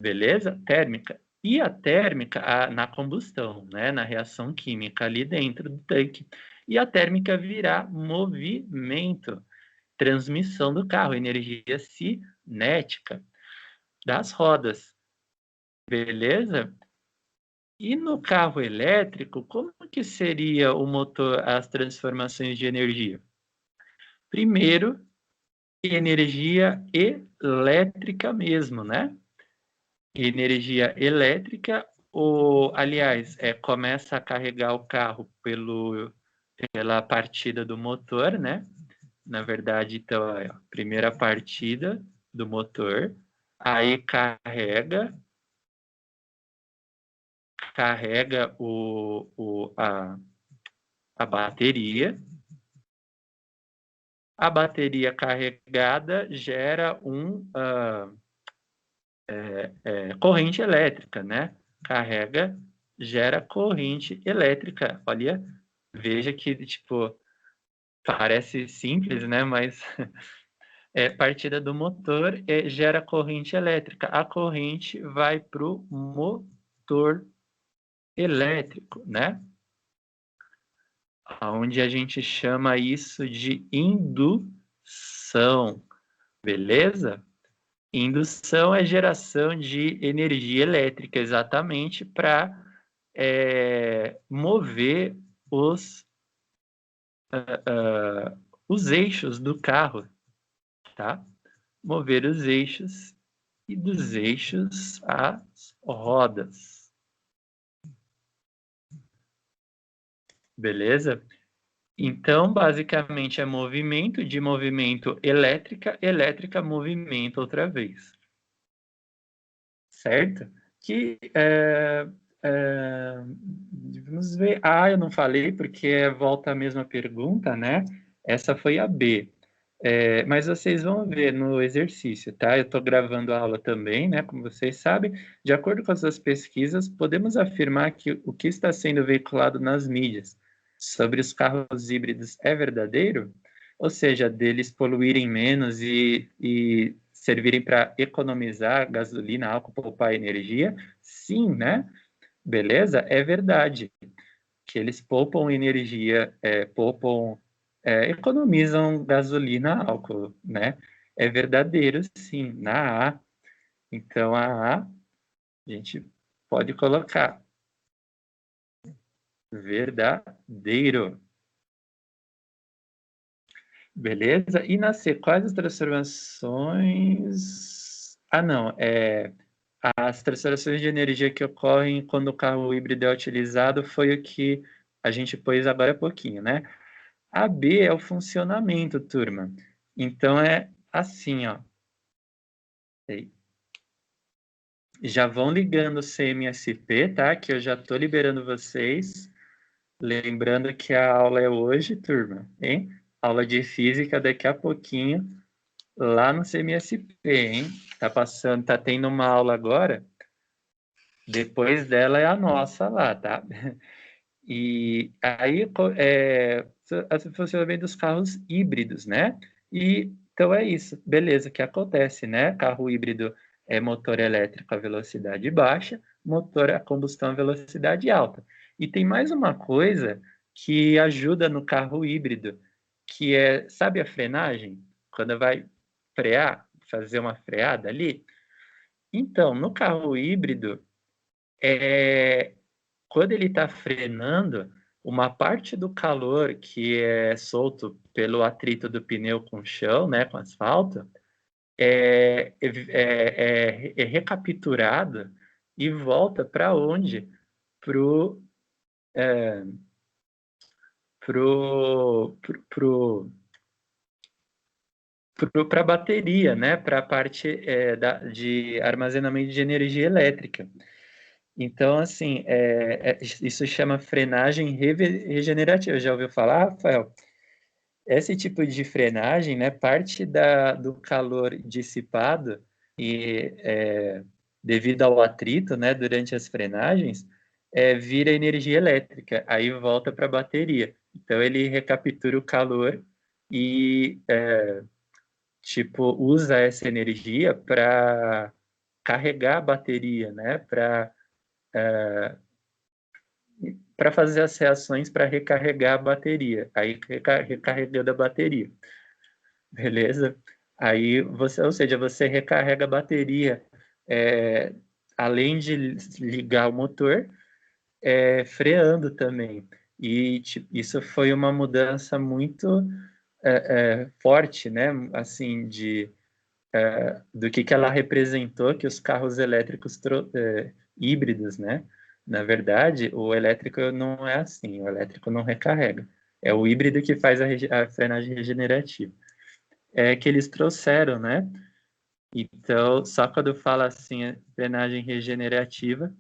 Beleza? Térmica. E a térmica na combustão, né? Na reação química ali dentro do tanque. E a térmica virar movimento, transmissão do carro, energia cinética das rodas. Beleza? E no carro elétrico, como que seria o motor, as transformações de energia? Primeiro, energia elétrica mesmo, né? Energia elétrica, aliás, começa a carregar o carro pela partida do motor, né? Na verdade, então, primeira partida do motor, aí carrega a bateria. A bateria carregada gera corrente elétrica, né? Carrega, gera corrente elétrica. Olha, veja que, tipo, parece simples, né? Mas partida do motor gera corrente elétrica. A corrente vai para o motor elétrico, né? Onde a gente chama isso de indução, beleza? Indução é geração de energia elétrica, exatamente para mover os eixos do carro, tá? Mover os eixos e dos eixos as rodas. Beleza? Então, basicamente, é movimento, de movimento elétrica, movimento outra vez. certo? Que, vamos ver, eu não falei porque volta a mesma pergunta, né? Essa foi a B. Mas vocês vão ver no exercício, tá? Eu estou gravando a aula também, né? Como vocês sabem, de acordo com essas pesquisas, podemos afirmar que o que está sendo veiculado nas mídias sobre os carros híbridos é verdadeiro? Ou seja, deles poluírem menos e servirem para economizar gasolina, álcool, poupar energia? Sim, né? Beleza? É verdade que eles poupam energia, economizam gasolina, álcool, né? É verdadeiro, sim, na A. Então, a gente pode colocar verdadeiro. Beleza? E na C, quais as transformações... não, as transformações de energia que ocorrem quando o carro híbrido é utilizado foi o que a gente pôs agora há pouquinho, né? A B é o funcionamento, turma. Então, é assim, ó. Já vão ligando o CMSP, tá? Que eu já estou liberando vocês. Lembrando que a aula é hoje, turma, hein? Aula de física daqui a pouquinho, lá no CMSP, hein? Tá passando, tá tendo uma aula agora. Depois dela é a nossa lá, tá? E aí, o funcionamento dos carros híbridos, né? E, então é isso, beleza, que acontece, né? Carro híbrido é motor elétrico a velocidade baixa, motor a combustão a velocidade alta. E tem mais uma coisa que ajuda no carro híbrido, que é, sabe a frenagem? Quando vai frear, fazer uma freada ali? Então, no carro híbrido, é, quando ele está frenando, uma parte do calor que é solto pelo atrito do pneu com o chão, né, com o asfalto, é recapturado e volta para onde? Pro, é, para a bateria, né, para a parte de armazenamento de energia elétrica. Então, assim, isso chama frenagem regenerativa. Já ouviu falar, Rafael? Esse tipo de frenagem, né, parte do calor dissipado e devido ao atrito, né, durante as frenagens, vira energia elétrica, aí volta para a bateria. Então, ele recaptura o calor e, tipo, usa essa energia para carregar a bateria, né, para fazer as reações para recarregar a bateria, aí recarregando a bateria, beleza? Aí você, ou seja, você recarrega a bateria, é, além de ligar o motor, freando também. E isso foi uma mudança muito forte, né? Assim, do que ela representou, que os carros elétricos híbridos, né? Na verdade, o elétrico não é assim, o elétrico não recarrega. É o híbrido que faz a frenagem regenerativa. É que eles trouxeram, né? Então, só quando fala assim, frenagem regenerativa,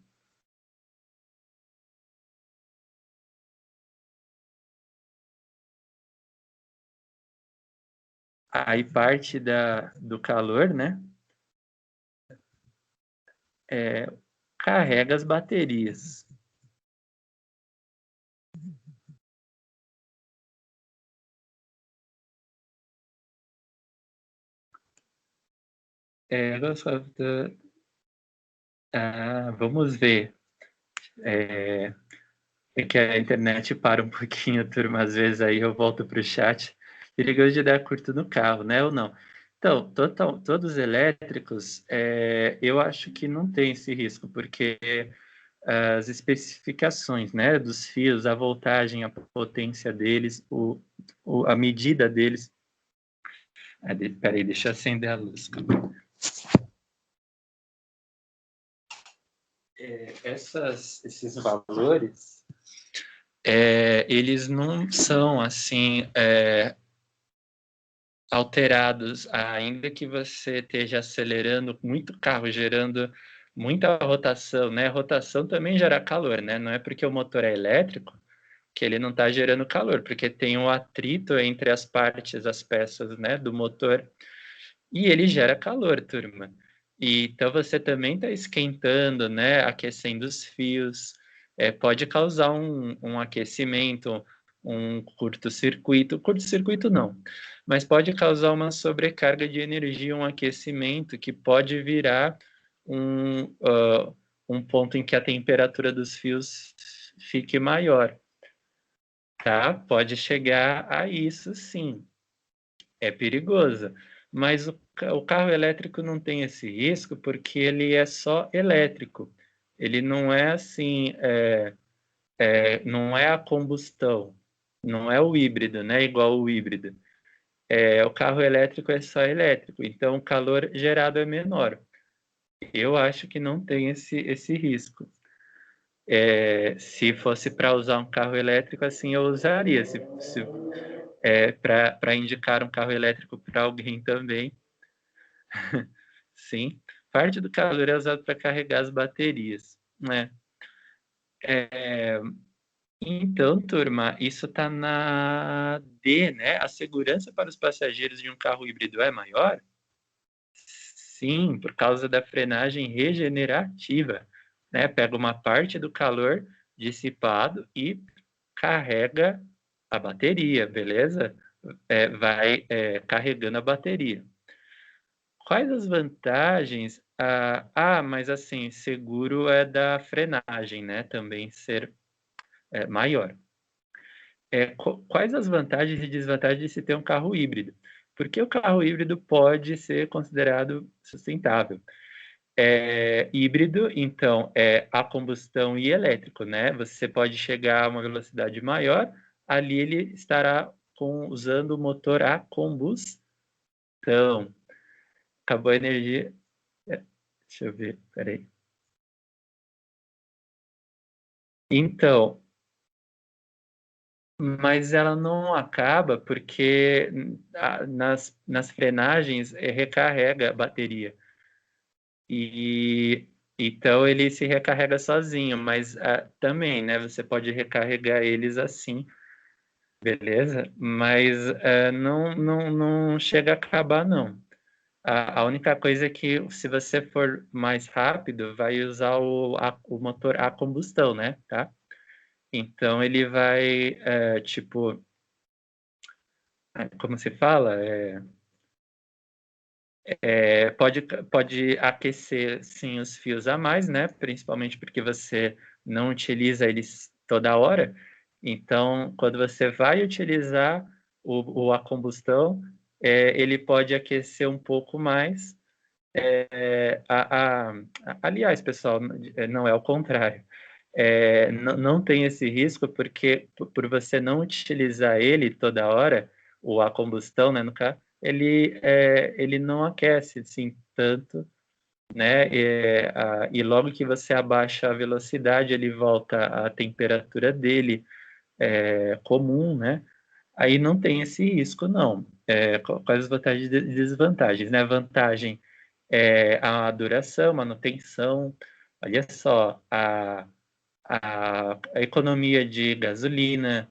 aí parte do calor, né? É, carrega as baterias. É, vamos ver. É que a internet para um pouquinho, turma, às vezes aí eu volto para o chat. Perigoso de dar curto no carro, né, ou não? Então, todos elétricos, eu acho que não tem esse risco, porque as especificações, né, dos fios, a voltagem, a potência deles, a medida deles... Peraí, deixa eu acender a luz. Esses valores, eles não são assim alterados, ainda que você esteja acelerando muito carro, gerando muita rotação, né? Rotação também gera calor, né? Não é porque o motor é elétrico que ele não está gerando calor, porque tem um atrito entre as partes, as peças, né, do motor, e ele gera calor, turma. E, então você também está esquentando, né, aquecendo os fios, pode causar um aquecimento, um curto-circuito. Curto-circuito não, mas pode causar uma sobrecarga de energia, um aquecimento que pode virar um ponto em que a temperatura dos fios fique maior. Tá? Pode chegar a isso, sim. É perigoso. Mas o carro elétrico não tem esse risco porque ele é só elétrico. Ele não é assim, não é a combustão, não é o híbrido, né? Igual o híbrido. O carro elétrico é só elétrico, então o calor gerado é menor. Eu acho que não tem esse risco. Se fosse para usar um carro elétrico, assim eu usaria. Se para indicar um carro elétrico para alguém também, sim. Parte do calor é usado para carregar as baterias, né? Então, turma, isso está na D, né? A segurança para os passageiros de um carro híbrido é maior? Sim, por causa da frenagem regenerativa, né? Pega uma parte do calor dissipado e carrega a bateria, beleza? Vai carregando a bateria. Quais as vantagens? Mas assim, seguro é da frenagem, né? Também ser maior. Quais as vantagens e desvantagens de se ter um carro híbrido? Porque o carro híbrido pode ser considerado sustentável. Híbrido, então, é a combustão e elétrico, né? Você pode chegar a uma velocidade maior, ali ele estará usando o motor a combustão. Acabou a energia. Deixa eu ver, peraí. Então, mas ela não acaba porque nas frenagens recarrega a bateria. E então ele se recarrega sozinho, mas também, né? Você pode recarregar eles assim, beleza? Mas não chega a acabar, não. A única coisa é que se você for mais rápido, vai usar o motor a combustão, né? Tá? Então ele vai, tipo, como se fala? Pode aquecer, sim, os fios a mais, né? Principalmente porque você não utiliza eles toda hora. Então, quando você vai utilizar a combustão, ele pode aquecer um pouco mais. Aliás, pessoal, não é o contrário. Não tem esse risco porque por você não utilizar ele toda hora, ou a combustão, né, no carro, ele não aquece assim tanto, né? E logo que você abaixa a velocidade, ele volta à temperatura dele comum, né? Aí não tem esse risco, não. Quais as vantagens e desvantagens, né? Vantagem a duração, manutenção, olha só, a economia de gasolina,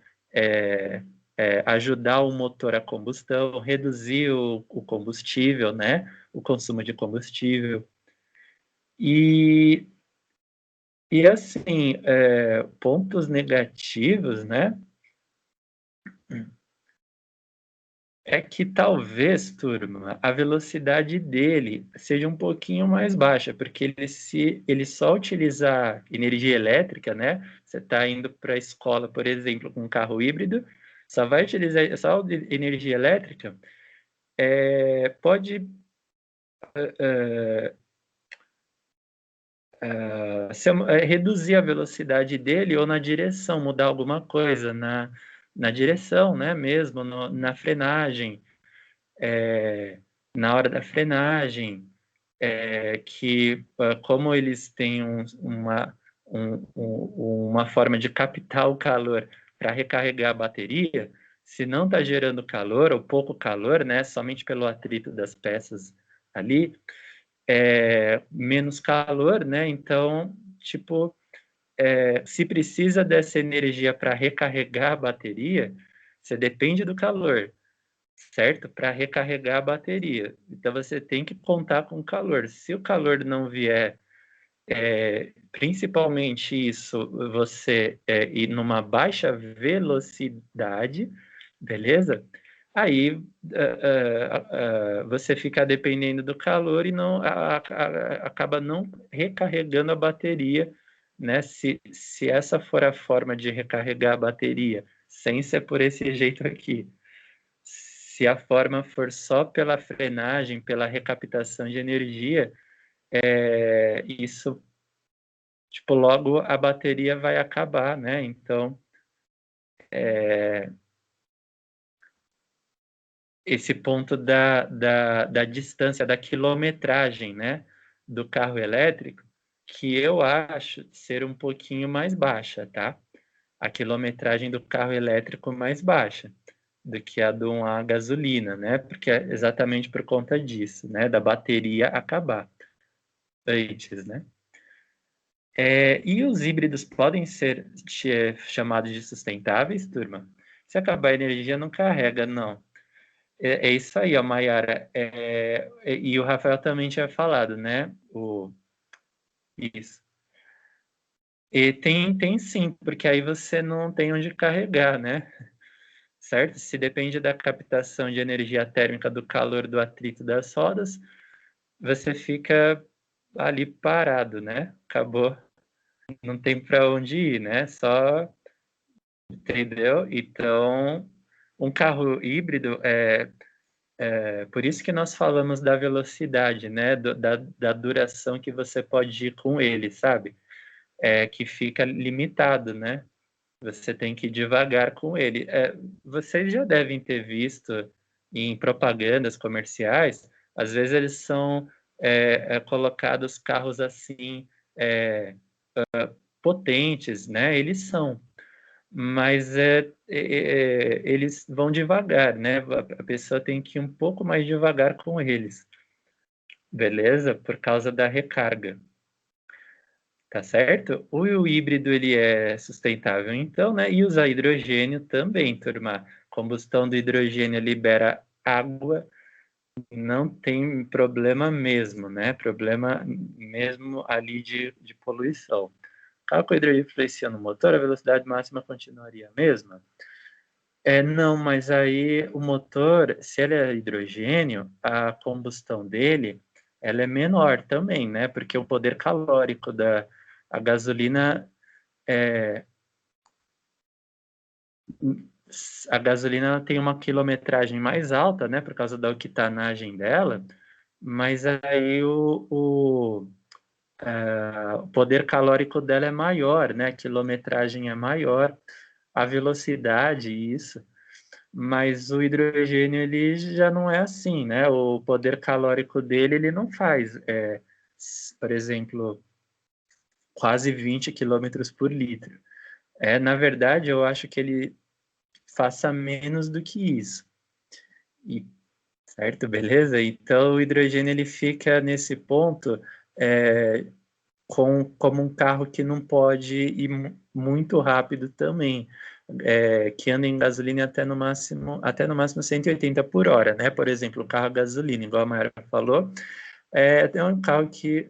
ajudar o motor a combustão, reduzir o combustível, né? O consumo de combustível. E, e assim, pontos negativos, né? É que talvez, turma, a velocidade dele seja um pouquinho mais baixa, porque se ele só utilizar energia elétrica, né? Você está indo para a escola, por exemplo, com um carro híbrido, só vai utilizar só energia elétrica, pode reduzir a velocidade dele ou na direção, mudar alguma coisa na direção, né? Mesmo na frenagem. Na hora da frenagem, que como eles têm uma forma de captar o calor para recarregar a bateria, se não está gerando calor ou pouco calor, né, somente pelo atrito das peças ali, menos calor, né? Então, tipo, se precisa dessa energia para recarregar a bateria, você depende do calor, certo? Para recarregar a bateria. Então, você tem que contar com o calor. Se o calor não vier, principalmente isso, você ir numa baixa velocidade, beleza? Aí você fica dependendo do calor e não acaba não recarregando a bateria, né? Se essa for a forma de recarregar a bateria, sem ser por esse jeito aqui, se a forma for só pela frenagem, pela recaptação de energia, isso, tipo, logo a bateria vai acabar, né? Então, esse ponto da distância, da quilometragem, né, do carro elétrico, que eu acho ser um pouquinho mais baixa, tá? A quilometragem do carro elétrico mais baixa do que a de uma gasolina, né? Porque é exatamente por conta disso, né? Da bateria acabar antes, né? E os híbridos podem ser chamados de sustentáveis, turma? Se acabar a energia, não carrega, não. É isso aí, ó, Mayara. E o Rafael também tinha falado, né? Isso. E tem sim, porque aí você não tem onde carregar, né? Certo? Se depende da captação de energia térmica do calor do atrito das rodas, você fica ali parado, né? Acabou, não tem para onde ir, né? Só, entendeu? Então, um carro híbrido por isso que nós falamos da velocidade, né? Da duração que você pode ir com ele, sabe? Que fica limitado, né? Você tem que ir devagar com ele. Vocês já devem ter visto em propagandas comerciais, às vezes eles são colocados carros assim potentes, né? Eles são, mas eles vão devagar, né? A pessoa tem que ir um pouco mais devagar com eles, beleza? Por causa da recarga, tá certo? O híbrido ele é sustentável, então, né? E usar hidrogênio também, turma. Combustão do hidrogênio libera água, não tem problema mesmo, né? Problema mesmo ali de poluição. Carro com hidrogênio influencia no motor, a velocidade máxima continuaria a mesma? Não, mas aí o motor, se ele é hidrogênio, a combustão dele, ela é menor também, né? Porque o poder calórico da a gasolina, a gasolina ela tem uma quilometragem mais alta, né? Por causa da octanagem dela, mas aí o poder calórico dela é maior, né? A quilometragem é maior, a velocidade, isso. Mas o hidrogênio ele já não é assim, né? O poder calórico dele ele não faz, por exemplo, quase 20 quilômetros por litro. Na verdade, eu acho que ele faça menos do que isso. E, certo, beleza? Então o hidrogênio ele fica nesse ponto como um carro que não pode ir muito rápido também. Que anda em gasolina até no máximo 180 por hora, né? Por exemplo, o carro a gasolina, igual a Mayara falou, é um carro que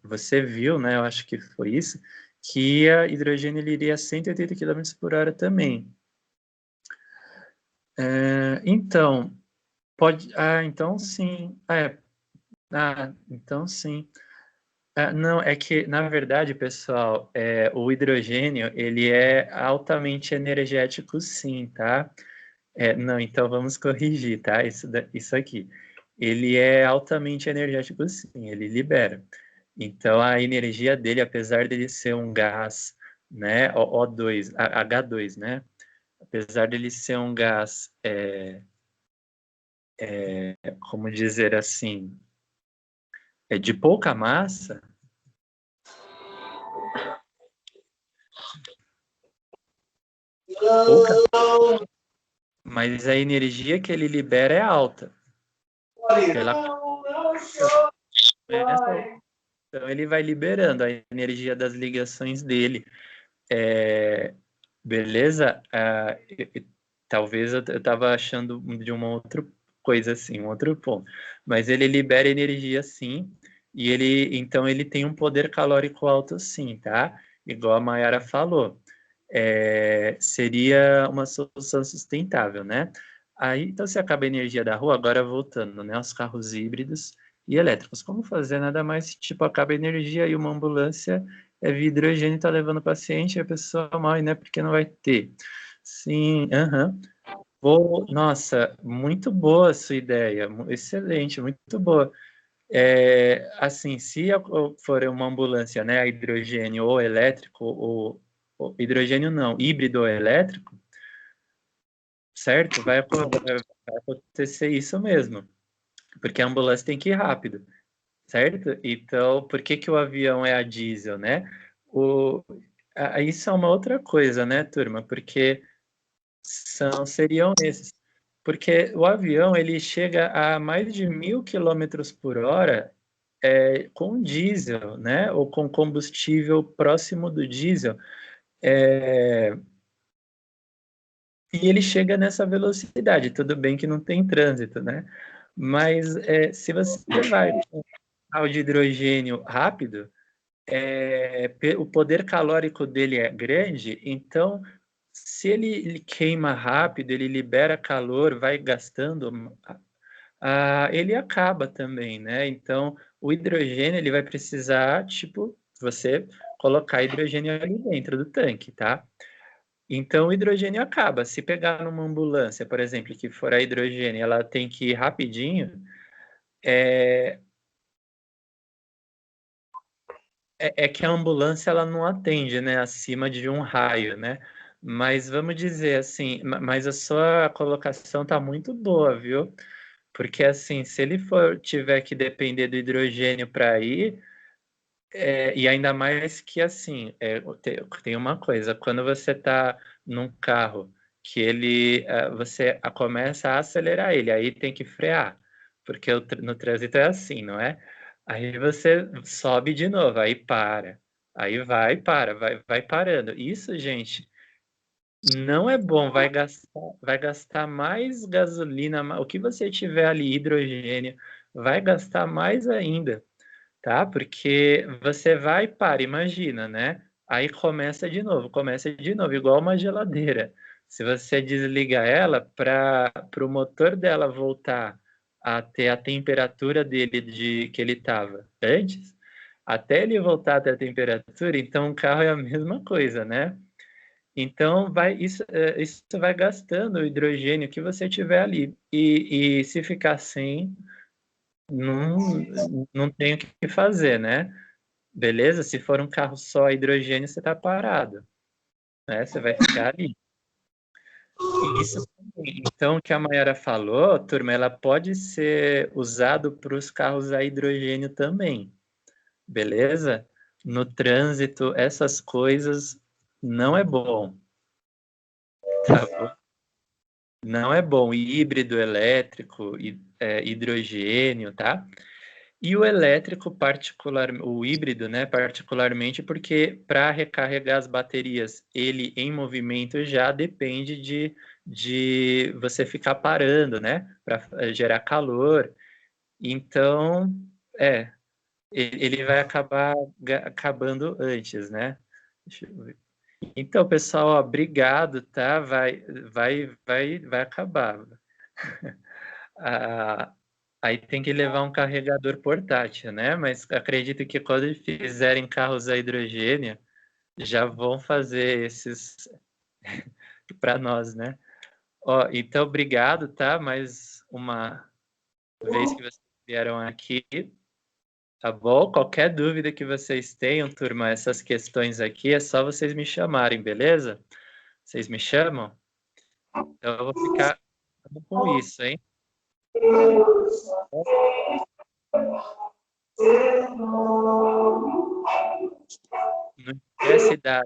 você viu, né? Eu acho que foi isso, que a hidrogênio ele iria a 180 km por hora também. Então, pode. Então sim. Então sim. Não, é que, na verdade, pessoal, o hidrogênio, ele é altamente energético, sim, tá? Não, então vamos corrigir, tá? Isso aqui. Ele é altamente energético, sim, ele libera. Então, a energia dele, apesar dele ser um gás, né, O2, H2, né? Apesar dele ser um gás, como dizer assim, de pouca massa, pouca, mas a energia que ele libera é alta. Pela, Então, ele vai liberando a energia das ligações dele. Beleza? Talvez eu estava achando de uma outra coisa assim, um outro ponto. Mas ele libera energia sim, e então ele tem um poder calórico alto sim, tá? Igual a Mayara falou. Seria uma solução sustentável, né? Aí, então, se acaba a energia da rua, agora voltando, né? Os carros híbridos e elétricos. Como fazer? Nada mais, tipo, acaba a energia e uma ambulância via hidrogênio está levando o paciente e a pessoa morre, né? Porque não vai ter. Sim, aham. Nossa, muito boa a sua ideia, excelente, muito boa. Assim, se for uma ambulância, né, a hidrogênio ou elétrico, ou hidrogênio não, híbrido ou elétrico, certo? Vai acontecer isso mesmo, porque a ambulância tem que ir rápido, certo? Então, por que que o avião é a diesel, né? Isso é uma outra coisa, né, turma? Porque seriam esses. Porque o avião, ele chega a mais de 1.000 km/h com diesel, né? Ou com combustível próximo do diesel. E ele chega nessa velocidade. Tudo bem que não tem trânsito, né? Mas se você vai com um carro de hidrogênio rápido, o poder calórico dele é grande, então se ele queima rápido, ele libera calor, vai gastando, ele acaba também, né? Então o hidrogênio ele vai precisar, tipo, você colocar hidrogênio ali dentro do tanque, tá? Então o hidrogênio acaba. Se pegar numa ambulância, por exemplo, que for a hidrogênio, ela tem que ir rapidinho, que a ambulância ela não atende, né, acima de um raio, né? Mas vamos dizer assim, mas a sua colocação tá muito boa, viu? Porque assim, se ele tiver que depender do hidrogênio para ir, e ainda mais que assim, tem uma coisa, quando você está num carro que você começa a acelerar ele, aí tem que frear, porque no trânsito é assim, não é? Aí você sobe de novo, aí para, aí vai parando. Isso, gente, não é bom, vai gastar mais gasolina, o que você tiver ali, hidrogênio, vai gastar mais ainda, tá? Porque você vai e para, imagina, né? Aí começa de novo, igual uma geladeira. Se você desliga ela, para o motor dela voltar a ter a temperatura dele que ele estava antes, até ele voltar a ter a temperatura, então o carro é a mesma coisa, né? Então isso vai gastando o hidrogênio que você tiver ali. E se ficar sem, não tem o que fazer, né? Beleza? Se for um carro só a hidrogênio, você está parado, né? Você vai ficar ali. Isso também. Então, o que a Mayara falou, turma, ela pode ser usado para os carros a hidrogênio também, beleza? No trânsito, essas coisas não é bom, tá bom? Não é bom. Híbrido, elétrico, hidrogênio, tá? E o elétrico, o híbrido, né, particularmente, porque para recarregar as baterias, ele em movimento já depende de você ficar parando, né, para gerar calor. Então, ele vai acabar acabando antes, né? Deixa eu ver. Então, pessoal, ó, obrigado, tá? Vai acabar. Ah, aí tem que levar um carregador portátil, né? Mas acredito que quando fizerem carros a hidrogênio, já vão fazer esses para nós, né? Ó, então, obrigado, tá? Mais uma vez que vocês vieram aqui, tá bom? Qualquer dúvida que vocês tenham, turma, essas questões aqui, é só vocês me chamarem, beleza? Vocês me chamam? Então, eu vou ficar com isso, hein? Não esquece da